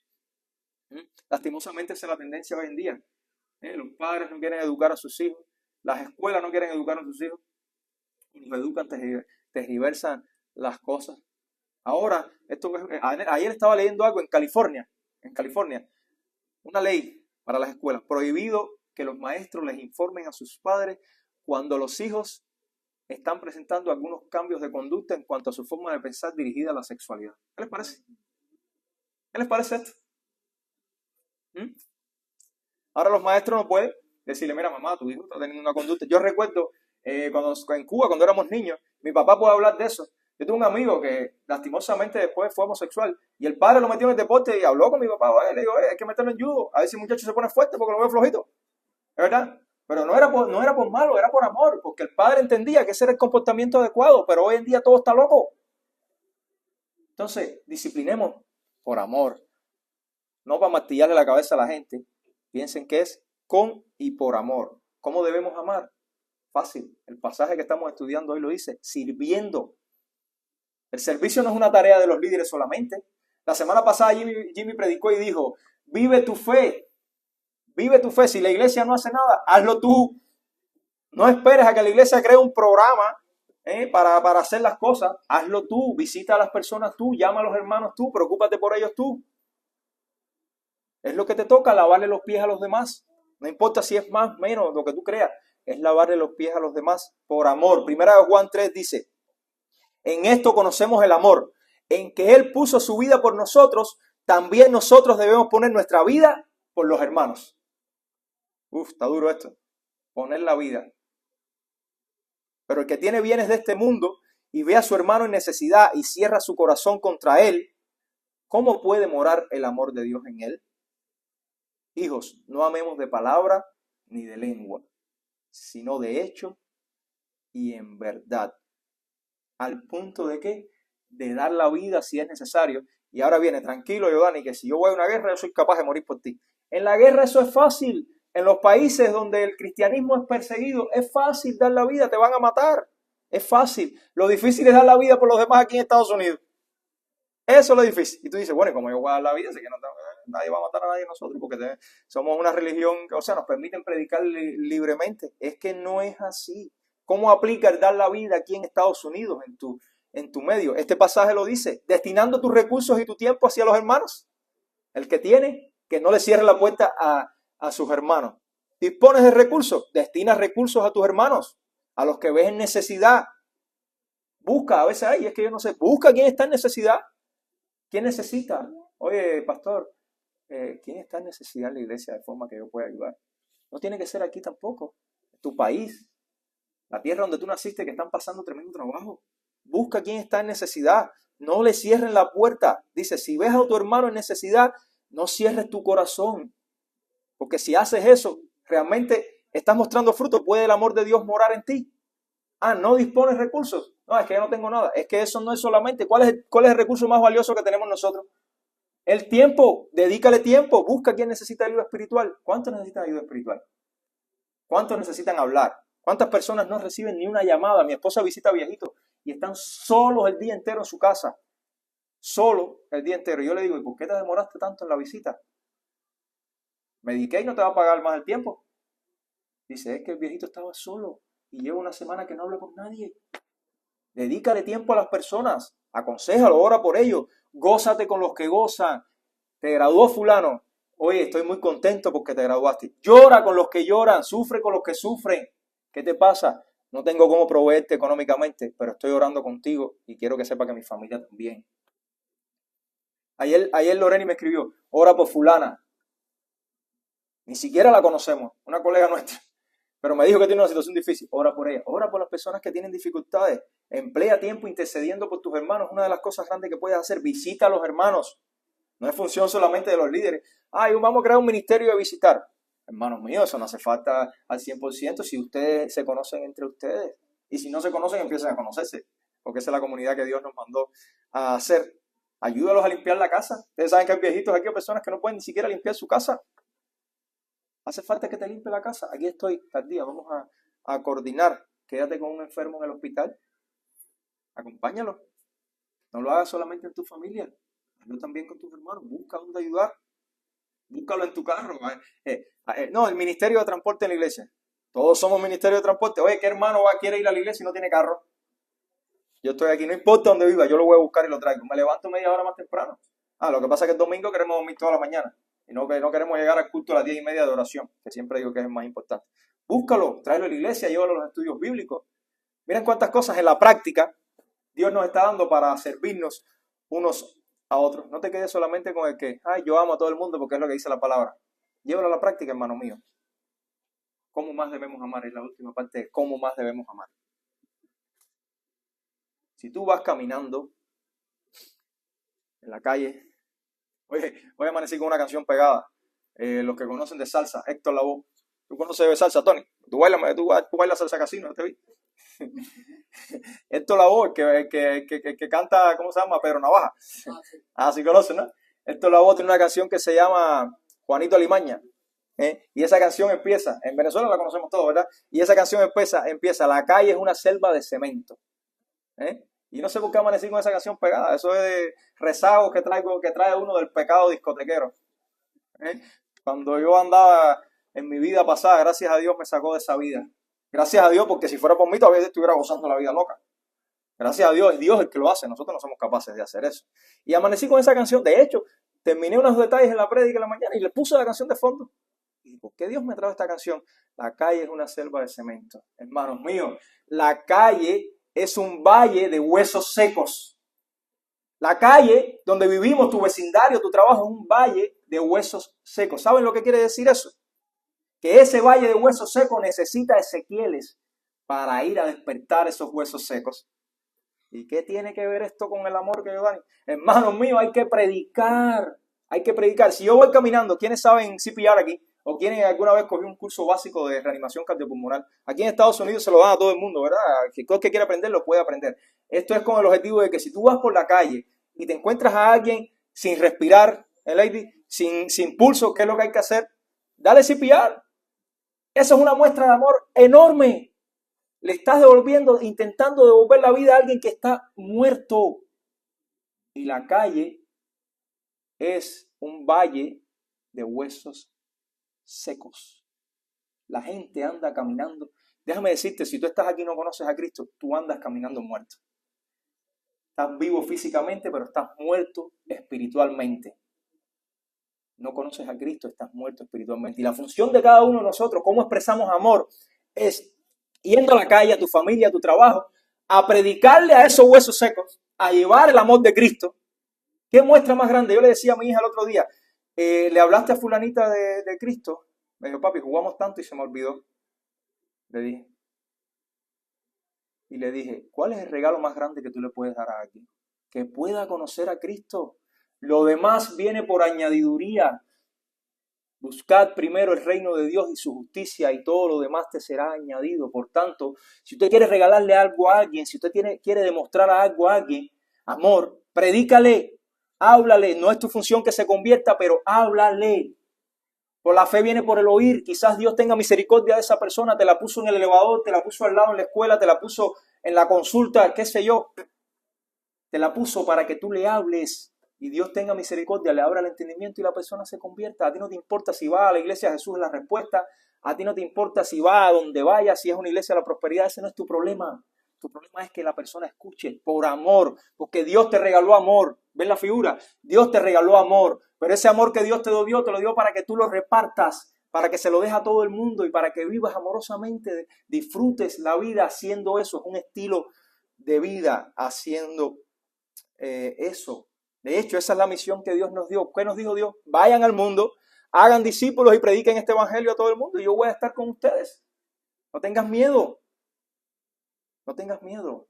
Speaker 1: Lastimosamente esa es la tendencia hoy en día. Los padres no quieren educar a sus hijos, las escuelas no quieren educar a sus hijos, y los educan, tergiversan las cosas. Ahora, ayer estaba leyendo algo en California, una ley para las escuelas, prohibido que los maestros les informen a sus padres cuando los hijos están presentando algunos cambios de conducta en cuanto a su forma de pensar dirigida a la sexualidad. ¿Qué les parece? ¿Qué les parece esto? Ahora los maestros no pueden decirle, mira mamá, tu hijo está teniendo una conducta. Yo recuerdo en Cuba, cuando éramos niños, mi papá puede hablar de eso. Yo tuve un amigo que lastimosamente después fue homosexual y el padre lo metió en el deporte y habló con mi papá. Le digo, hay que meterlo en judo, a ver si el muchacho se pone fuerte porque lo veo flojito. ¿Es verdad? Pero no era por malo, era por amor, porque el padre entendía que ese era el comportamiento adecuado, pero hoy en día todo está loco. Entonces, disciplinemos por amor, no para martillarle la cabeza a la gente. Piensen que es con y por amor. ¿Cómo debemos amar? Fácil. El pasaje que estamos estudiando hoy lo dice, sirviendo. El servicio no es una tarea de los líderes solamente. La semana pasada Jimmy predicó y dijo, vive tu fe. Vive tu fe. Si la iglesia no hace nada, hazlo tú. No esperes a que la iglesia cree un programa para hacer las cosas. Hazlo tú. Visita a las personas tú. Llama a los hermanos tú. Preocúpate por ellos tú. Es lo que te toca, lavarle los pies a los demás. No importa si es más o menos lo que tú creas. Es lavarle los pies a los demás por amor. Primera de Juan 3 dice, en esto conocemos el amor, en que Él puso su vida por nosotros, también nosotros debemos poner nuestra vida por los hermanos. Está duro esto, poner la vida. Pero el que tiene bienes de este mundo y ve a su hermano en necesidad y cierra su corazón contra él, ¿cómo puede morar el amor de Dios en él? Hijos, no amemos de palabra ni de lengua, sino de hecho y en verdad. ¿Al punto de qué? De dar la vida si es necesario. Y ahora viene, tranquilo, Giovanni, que si yo voy a una guerra, yo soy capaz de morir por ti. En la guerra eso es fácil. En los países donde el cristianismo es perseguido, es fácil dar la vida, te van a matar. Es fácil. Lo difícil es dar la vida por los demás aquí en Estados Unidos. Eso es lo difícil. Y tú dices, bueno, como yo voy a dar la vida, así que nadie va a matar a nadie de nosotros porque somos una religión que, nos permiten predicar libremente. Es que no es así. ¿Cómo aplica el dar la vida aquí en Estados Unidos, en tu medio? Este pasaje lo dice, destinando tus recursos y tu tiempo hacia los hermanos. El que tiene, que no le cierre la puerta a sus hermanos. Dispones de recursos, destinas recursos a tus hermanos, a los que ves en necesidad. Busca, a veces es que yo no sé, busca quién está en necesidad. ¿Quién necesita? Oye, pastor, ¿quién está en necesidad en la iglesia de forma que yo pueda ayudar? No tiene que ser aquí tampoco. Tu país, la tierra donde tú naciste, que están pasando tremendo trabajo. Busca quién está en necesidad. no le cierren la puerta. Dice, si ves a tu hermano en necesidad, no cierres tu corazón. Porque si haces eso, realmente estás mostrando fruto. ¿Puede el amor de Dios morar en ti? Ah, no dispones recursos. No, es que yo no tengo nada. Es que eso no es solamente. ¿Cuál es el recurso más valioso que tenemos nosotros? El tiempo. Dedícale tiempo. Busca a quien necesita ayuda espiritual. ¿Cuántos necesitan ayuda espiritual? ¿Cuántos necesitan hablar? ¿Cuántas personas no reciben ni una llamada? Mi esposa visita a viejitos y están solos el día entero en su casa. Solo el día entero. Yo le digo, ¿y por qué te demoraste tanto en la visita? Medicaid no te va a pagar más el tiempo. Dice, es que el viejito estaba solo y lleva una semana que no habla con nadie. Dedícale tiempo a las personas. Aconséjalo, ora por ellos. Gózate con los que gozan. Te graduó fulano. Oye, estoy muy contento porque te graduaste. Llora con los que lloran. Sufre con los que sufren. ¿Qué te pasa? No tengo cómo proveerte económicamente, pero estoy orando contigo y quiero que sepa que mi familia también. Ayer Loreni me escribió, ora por fulana. Ni siquiera la conocemos, una colega nuestra. Pero me dijo que tiene una situación difícil. Ora por ella. Ora por las personas que tienen dificultades. Emplea tiempo intercediendo por tus hermanos. Una de las cosas grandes que puedes hacer. Visita a los hermanos. No es función solamente de los líderes. Vamos a crear un ministerio de visitar. Hermanos míos, eso no hace falta al 100% si ustedes se conocen entre ustedes. Y si no se conocen, empiecen a conocerse. Porque esa es la comunidad que Dios nos mandó a hacer. Ayúdalos a limpiar la casa. Ustedes saben que hay viejitos aquí o personas que no pueden ni siquiera limpiar su casa. Hace falta que te limpie la casa. Aquí estoy, tal día. Vamos a coordinar. Quédate con un enfermo en el hospital. Acompáñalo. No lo hagas solamente en tu familia. Hazlo también con tus hermanos. Busca dónde ayudar. Búscalo en tu carro. No, el ministerio de transporte en la iglesia. Todos somos ministerio de transporte. Oye, ¿qué hermano quiere ir a la iglesia y no tiene carro? Yo estoy aquí. No importa dónde viva. Yo lo voy a buscar y lo traigo. Me levanto media hora más temprano. Lo que pasa es que el domingo queremos dormir toda la mañana. Y no queremos llegar al culto a las 10:30 de oración, que siempre digo que es el más importante. Búscalo, tráelo a la iglesia, llévalo a los estudios bíblicos. Miren cuántas cosas en la práctica Dios nos está dando para servirnos unos a otros. No te quedes solamente con el que, yo amo a todo el mundo porque es lo que dice la palabra. Llévalo a la práctica, hermano mío. ¿Cómo más debemos amar? Es la última parte de cómo más debemos amar. Si tú vas caminando en la calle, hoy amanecí con una canción pegada. Los que conocen de salsa, Héctor Lavoe. ¿Tú conoces de salsa, Tony? ¿Tú bailas salsa casino? ¿No te vi? Héctor Lavoe, que canta, ¿cómo se llama? Pedro Navaja. Sí conoces, ¿no? Héctor Lavoe tiene una canción que se llama Juanito Alimaña. Y esa canción empieza, en Venezuela la conocemos todos, ¿verdad? Y esa canción empieza, la calle es una selva de cemento. Y no sé por qué amanecí con esa canción pegada. Eso es de rezago que trae uno del pecado discotequero. Cuando yo andaba en mi vida pasada, gracias a Dios me sacó de esa vida. Gracias a Dios, porque si fuera por mí todavía estuviera gozando la vida loca. Gracias a Dios, es Dios el que lo hace. Nosotros no somos capaces de hacer eso. Y amanecí con esa canción. De hecho, terminé unos detalles en la prédica en la mañana y le puse la canción de fondo. ¿Y por qué Dios me trajo esta canción? La calle es una selva de cemento. Hermanos míos, la calle es un valle de huesos secos. La calle donde vivimos, tu vecindario, tu trabajo, es un valle de huesos secos. ¿Saben lo que quiere decir eso? Que ese valle de huesos secos necesita Ezequieles para ir a despertar esos huesos secos. ¿Y qué tiene que ver esto con el amor que yo doy? Hermanos míos, hay que predicar. Hay que predicar. Si yo voy caminando, ¿quiénes saben CPR aquí? ¿O quiénes alguna vez cogió un curso básico de reanimación cardiopulmonar? Aquí en Estados Unidos se lo dan a todo el mundo, ¿verdad? Que todo el que quiera aprender lo puede aprender. Esto es con el objetivo de que si tú vas por la calle y te encuentras a alguien sin respirar, lady, sin pulso, ¿qué es lo que hay que hacer? Dale CPR. Eso es una muestra de amor enorme. Le estás intentando devolver la vida a alguien que está muerto. Y la calle es un valle de huesos secos. La gente anda caminando. Déjame decirte, si tú estás aquí y no conoces a Cristo, tú andas caminando muerto. Estás vivo físicamente, pero estás muerto espiritualmente. No conoces a Cristo, estás muerto espiritualmente. Y la función de cada uno de nosotros, cómo expresamos amor, es yendo a la calle, a tu familia, a tu trabajo, a predicarle a esos huesos secos, a llevar el amor de Cristo. ¿Qué muestra más grande? Yo le decía a mi hija el otro día, le hablaste a fulanita de Cristo. Me dijo, papi, jugamos tanto y se me olvidó. Le dije. Y le dije, ¿cuál es el regalo más grande que tú le puedes dar a alguien? que pueda conocer a Cristo. Lo demás viene por añadiduría. Buscad primero el reino de Dios y su justicia y todo lo demás te será añadido. Por tanto, si usted quiere regalarle algo a alguien, si usted quiere demostrar algo a alguien, amor, predícale, háblale. No es tu función que se convierta, pero háblale. Por la fe viene por el oír. Quizás Dios tenga misericordia de esa persona. Te la puso en el elevador, te la puso al lado en la escuela, te la puso en la consulta, qué sé yo. Te la puso para que tú le hables. Y Dios tenga misericordia, le abra el entendimiento y la persona se convierta. A ti no te importa si va a la iglesia de Jesús, es la respuesta. A ti no te importa si va a donde vaya, si es una iglesia de la prosperidad. Ese no es tu problema. Tu problema es que la persona escuche por amor, porque Dios te regaló amor. ¿Ven la figura? Dios te regaló amor, pero ese amor que Dios te lo dio para que tú lo repartas, para que se lo dejes a todo el mundo y para que vivas amorosamente, disfrutes la vida haciendo eso. Es un estilo de vida haciendo eso. De hecho, esa es la misión que Dios nos dio. ¿Qué nos dijo Dios? Vayan al mundo, hagan discípulos y prediquen este evangelio a todo el mundo y yo voy a estar con ustedes. No tengas miedo. No tengas miedo.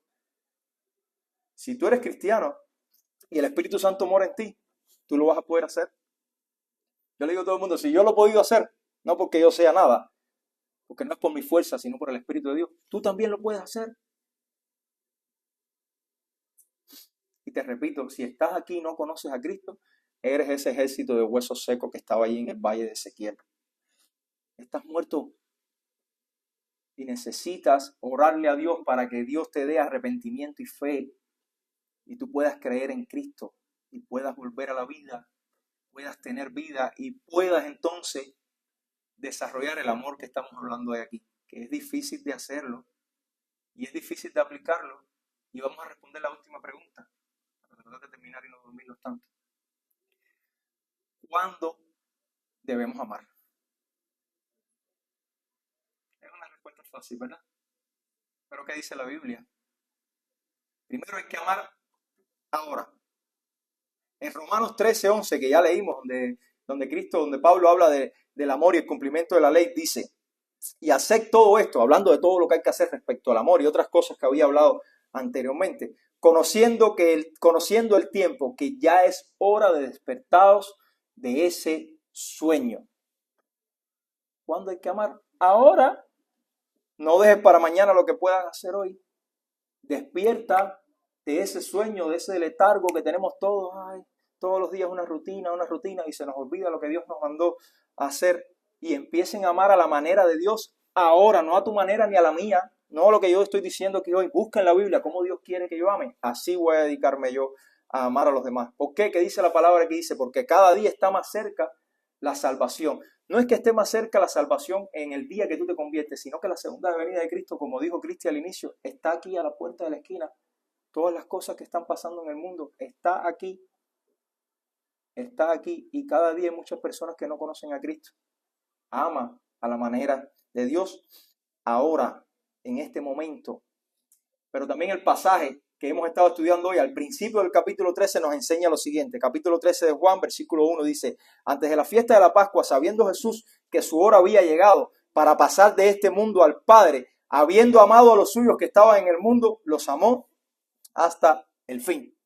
Speaker 1: Si tú eres cristiano y el Espíritu Santo mora en ti, tú lo vas a poder hacer. Yo le digo a todo el mundo, si yo lo he podido hacer, no porque yo sea nada, porque no es por mi fuerza, sino por el Espíritu de Dios, tú también lo puedes hacer. Y te repito, si estás aquí y no conoces a Cristo, eres ese ejército de huesos secos que estaba allí en el valle de Ezequiel. Estás muerto y necesitas orarle a Dios para que Dios te dé arrepentimiento y fe y tú puedas creer en Cristo y puedas volver a la vida, puedas tener vida y puedas entonces desarrollar el amor que estamos hablando de aquí, que es difícil de hacerlo y es difícil de aplicarlo. Y vamos a responder la última pregunta para tratar de terminar y no dormirnos tanto. ¿Cuándo debemos amar? Es una respuesta fácil, ¿verdad? Pero ¿qué dice la Biblia? Primero hay que amar ahora. En Romanos 13:11, que ya leímos, donde Pablo habla del amor y el cumplimiento de la ley, dice, y haced todo esto, hablando de todo lo que hay que hacer respecto al amor y otras cosas que había hablado anteriormente, conociendo el tiempo, que ya es hora de despertaros de ese sueño. ¿Cuándo hay que amar? Ahora. No dejes para mañana lo que puedas hacer hoy. Despierta de ese sueño, de ese letargo que tenemos todos. Ay, todos los días una rutina, y se nos olvida lo que Dios nos mandó a hacer. Y empiecen a amar a la manera de Dios ahora, no a tu manera ni a la mía. No lo que yo estoy diciendo que hoy. Busca en la Biblia cómo Dios quiere que yo ame. Así voy a dedicarme yo a amar a los demás. ¿Por qué? ¿Qué dice la palabra que dice? Porque cada día está más cerca la salvación. No es que esté más cerca la salvación en el día que tú te conviertes, sino que la segunda venida de Cristo, como dijo Cristi al inicio, está aquí a la puerta de la esquina. Todas las cosas que están pasando en el mundo, está aquí y cada día hay muchas personas que no conocen a Cristo. Ama a la manera de Dios ahora, en este momento. Pero también el pasaje que hemos estado estudiando hoy, al principio del capítulo 13, nos enseña lo siguiente. Capítulo 13 de Juan, versículo 1 dice, antes de la fiesta de la Pascua, sabiendo Jesús que su hora había llegado para pasar de este mundo al Padre, habiendo amado a los suyos que estaban en el mundo, los amó hasta el fin.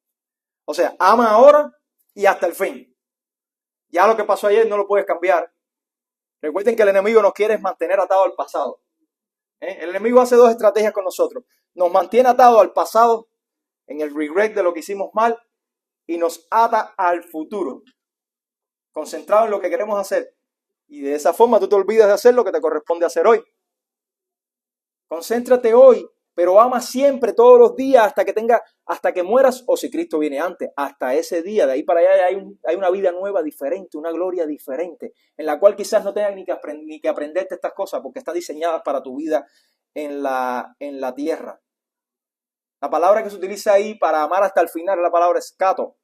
Speaker 1: O sea, ama ahora y hasta el fin. Ya lo que pasó ayer no lo puedes cambiar. Recuerden que el enemigo nos quiere mantener atado al pasado. El enemigo hace dos estrategias con nosotros. Nos mantiene atado al pasado, en el regret de lo que hicimos mal, y nos ata al futuro, concentrado en lo que queremos hacer. Y de esa forma tú te olvidas de hacer lo que te corresponde hacer hoy. Concéntrate hoy, pero ama siempre, todos los días, hasta que mueras, o si Cristo viene antes, hasta ese día. De ahí para allá hay una vida nueva diferente, una gloria diferente, en la cual quizás no tengas ni que aprenderte estas cosas, porque están diseñadas para tu vida en la tierra. La palabra que se utiliza ahí para amar hasta el final es la palabra escato,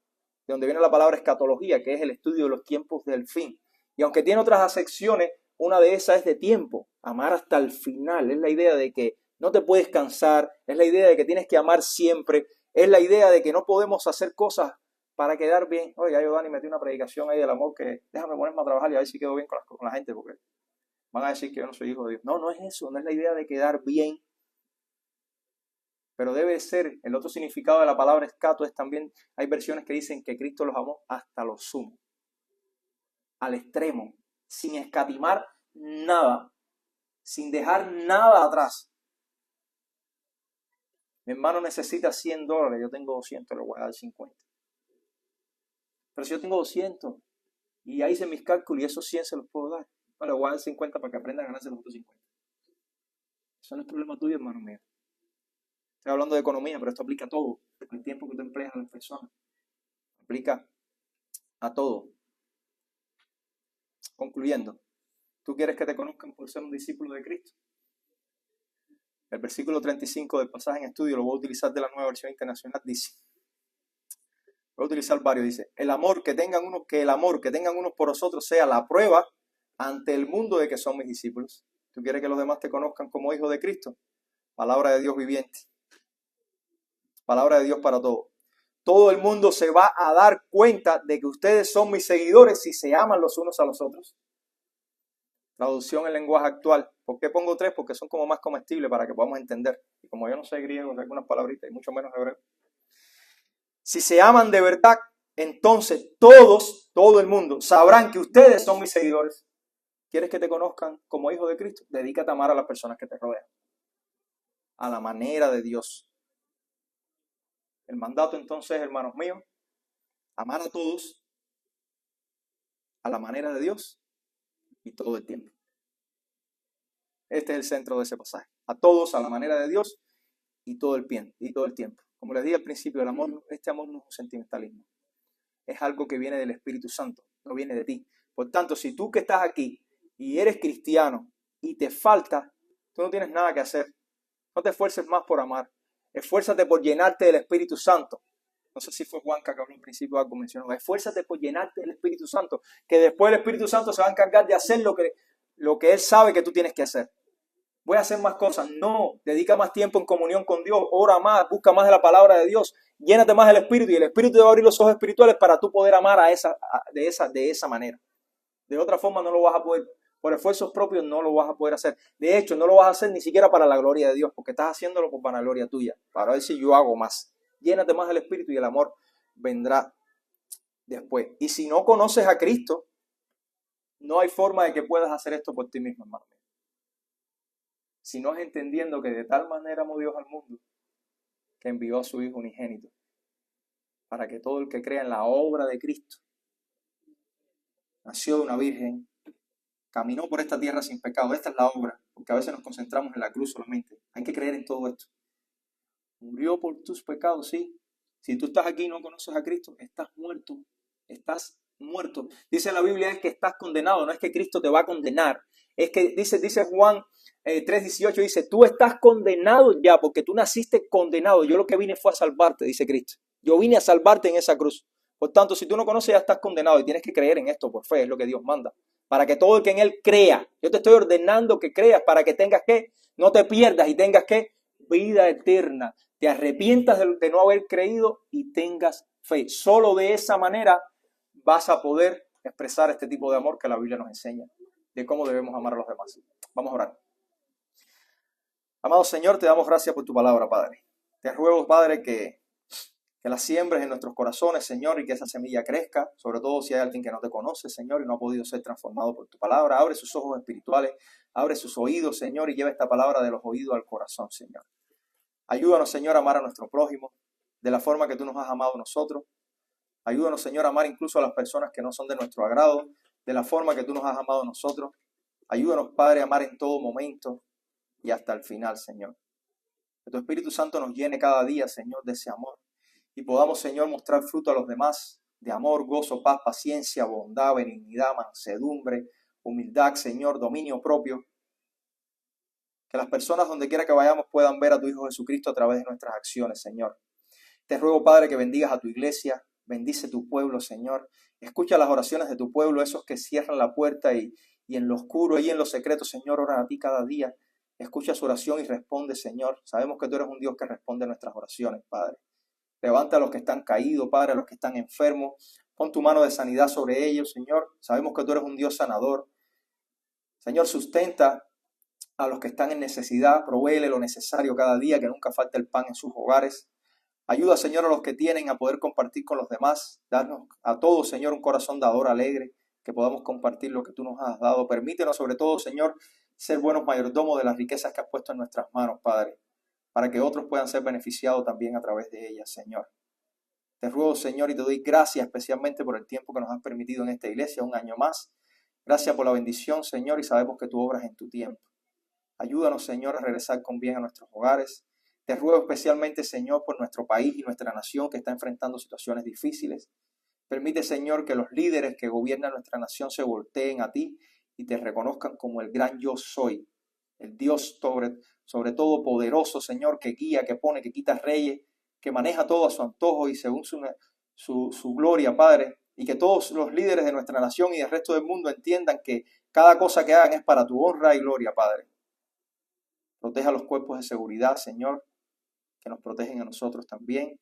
Speaker 1: de donde viene la palabra escatología, que es el estudio de los tiempos del fin. Y aunque tiene otras acepciones, una de esas es de tiempo, amar hasta el final. Es la idea de que no te puedes cansar, es la idea de que tienes que amar siempre, es la idea de que no podemos hacer cosas para quedar bien. Oiga, yo Dani metí una predicación ahí del amor que déjame ponerme a trabajar y a ver si quedo bien con la gente, porque van a decir que yo no soy hijo de Dios. No, no es eso, no es la idea de quedar bien. pero debe ser, el otro significado de la palabra escato es también, hay versiones que dicen que Cristo los amó hasta lo sumo, al extremo, sin escatimar nada, sin dejar nada atrás. Mi hermano necesita $100, yo tengo 200, le voy a dar 50. Pero si yo tengo 200 y ahí hice mis cálculos y esos 100 se los puedo dar, le voy a dar 50 para que aprenda a ganarse los otros 50. Eso no es problema tuyo, hermano mío. Estoy hablando de economía, pero esto aplica a todo. El tiempo que tú empleas a las personas. Aplica a todo. Concluyendo, ¿tú quieres que te conozcan por ser un discípulo de Cristo? El versículo 35 del pasaje en estudio lo voy a utilizar de la Nueva Versión Internacional. Dice, voy a utilizar varios. Dice, el amor que tengan unos por nosotros sea la prueba ante el mundo de que son mis discípulos. ¿Tú quieres que los demás te conozcan como hijos de Cristo? Palabra de Dios viviente. Palabra de Dios para todos. Todo el mundo se va a dar cuenta de que ustedes son mis seguidores si se aman los unos a los otros. Traducción en lenguaje actual. ¿Por qué pongo 3? Porque son como más comestibles para que podamos entender. Y como yo no sé griego, algunas palabritas y mucho menos hebreo. Si se aman de verdad, entonces todo el mundo sabrán que ustedes son mis seguidores. ¿Quieres que te conozcan como hijo de Cristo? Dedícate a amar a las personas que te rodean. A la manera de Dios. El mandato entonces, hermanos míos, amar a todos a la manera de Dios y todo el tiempo. Este es el centro de ese pasaje. A todos a la manera de Dios y todo el tiempo. Como les dije al principio, este amor no es un sentimentalismo. Es algo que viene del Espíritu Santo, no viene de ti. Por tanto, si tú que estás aquí y eres cristiano y te falta, tú no tienes nada que hacer. No te esfuerces más por amar. Esfuérzate por llenarte del Espíritu Santo. No sé si fue Juanca que habló al principio algo mencionó. Esfuérzate por llenarte del Espíritu Santo. Que después el Espíritu Santo se va a encargar de hacer lo que Él sabe que tú tienes que hacer. Voy a hacer más cosas. No, dedica más tiempo en comunión con Dios. Ora más, busca más de la palabra de Dios. Llénate más del Espíritu y el Espíritu te va a abrir los ojos espirituales para tú poder amar de esa manera. De otra forma no lo vas a poder. Por esfuerzos propios no lo vas a poder hacer. De hecho, no lo vas a hacer ni siquiera para la gloria de Dios, porque estás haciéndolo por vanagloria tuya, para ver si yo hago más. Llénate más del Espíritu y el amor vendrá después. Y si no conoces a Cristo, no hay forma de que puedas hacer esto por ti mismo, hermano. Si no es entendiendo que de tal manera amó Dios al mundo, que envió a su Hijo unigénito, para que todo el que crea en la obra de Cristo, nació de una virgen, caminó por esta tierra sin pecado. Esta es la obra, porque a veces nos concentramos en la cruz solamente. Hay que creer en todo esto. Murió por tus pecados, sí. Si tú estás aquí y no conoces a Cristo, estás muerto. Estás muerto. Dice la Biblia es que estás condenado, no es que Cristo te va a condenar. Es que dice Juan 3:18, dice, tú estás condenado ya, porque tú naciste condenado. Yo lo que vine fue a salvarte, dice Cristo. Yo vine a salvarte en esa cruz. Por tanto, si tú no conoces, ya estás condenado y tienes que creer en esto por fe, es lo que Dios manda. Para que todo el que en Él crea, yo te estoy ordenando que creas para que tengas que, no te pierdas y tengas que, vida eterna. Te arrepientas de no haber creído y tengas fe. Solo de esa manera vas a poder expresar este tipo de amor que la Biblia nos enseña, de cómo debemos amar a los demás. Vamos a orar. Amado Señor, te damos gracias por tu palabra, Padre. Te ruego, Padre, que la siembres en nuestros corazones, Señor, y que esa semilla crezca, sobre todo si hay alguien que no te conoce, Señor, y no ha podido ser transformado por tu palabra. Abre sus ojos espirituales, abre sus oídos, Señor, y lleva esta palabra de los oídos al corazón, Señor. Ayúdanos, Señor, a amar a nuestro prójimo de la forma que tú nos has amado a nosotros. Ayúdanos, Señor, a amar incluso a las personas que no son de nuestro agrado, de la forma que tú nos has amado a nosotros. Ayúdanos, Padre, a amar en todo momento y hasta el final, Señor. Que tu Espíritu Santo nos llene cada día, Señor, de ese amor. Y podamos, Señor, mostrar fruto a los demás de amor, gozo, paz, paciencia, bondad, benignidad, mansedumbre, humildad, Señor, dominio propio. Que las personas donde quiera que vayamos puedan ver a tu Hijo Jesucristo a través de nuestras acciones, Señor. Te ruego, Padre, que bendigas a tu iglesia, bendice tu pueblo, Señor. Escucha las oraciones de tu pueblo, esos que cierran la puerta y en lo oscuro y en lo secreto, Señor, oran a ti cada día. Escucha su oración y responde, Señor. Sabemos que tú eres un Dios que responde a nuestras oraciones, Padre. Levanta a los que están caídos, Padre, a los que están enfermos. Pon tu mano de sanidad sobre ellos, Señor. Sabemos que tú eres un Dios sanador. Señor, sustenta a los que están en necesidad, provéele lo necesario cada día, que nunca falte el pan en sus hogares. Ayuda, Señor, a los que tienen a poder compartir con los demás. Darnos a todos, Señor, un corazón dador, alegre, que podamos compartir lo que tú nos has dado. Permítenos, sobre todo, Señor, ser buenos mayordomos de las riquezas que has puesto en nuestras manos, Padre, para que otros puedan ser beneficiados también a través de ellas, Señor. Te ruego, Señor, y te doy gracias especialmente por el tiempo que nos has permitido en esta iglesia, un año más. Gracias por la bendición, Señor, y sabemos que tú obras en tu tiempo. Ayúdanos, Señor, a regresar con bien a nuestros hogares. Te ruego especialmente, Señor, por nuestro país y nuestra nación que está enfrentando situaciones difíciles. Permite, Señor, que los líderes que gobiernan nuestra nación se volteen a ti y te reconozcan como el gran yo soy, el Dios sobre todo poderoso, Señor, que guía, que pone, que quita reyes, que maneja todo a su antojo y según su gloria, Padre, y que todos los líderes de nuestra nación y del resto del mundo entiendan que cada cosa que hagan es para tu honra y gloria, Padre. Proteja los cuerpos de seguridad, Señor, que nos protegen a nosotros también.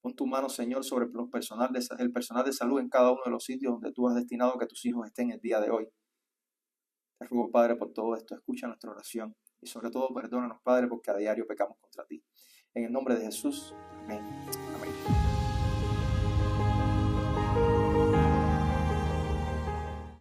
Speaker 1: Pon tu mano, Señor, sobre el personal de salud en cada uno de los sitios donde tú has destinado que tus hijos estén el día de hoy. Te ruego, Padre, por todo esto. Escucha nuestra oración y sobre todo perdónanos, Padre, porque a diario pecamos contra ti. En el nombre de Jesús. Amén.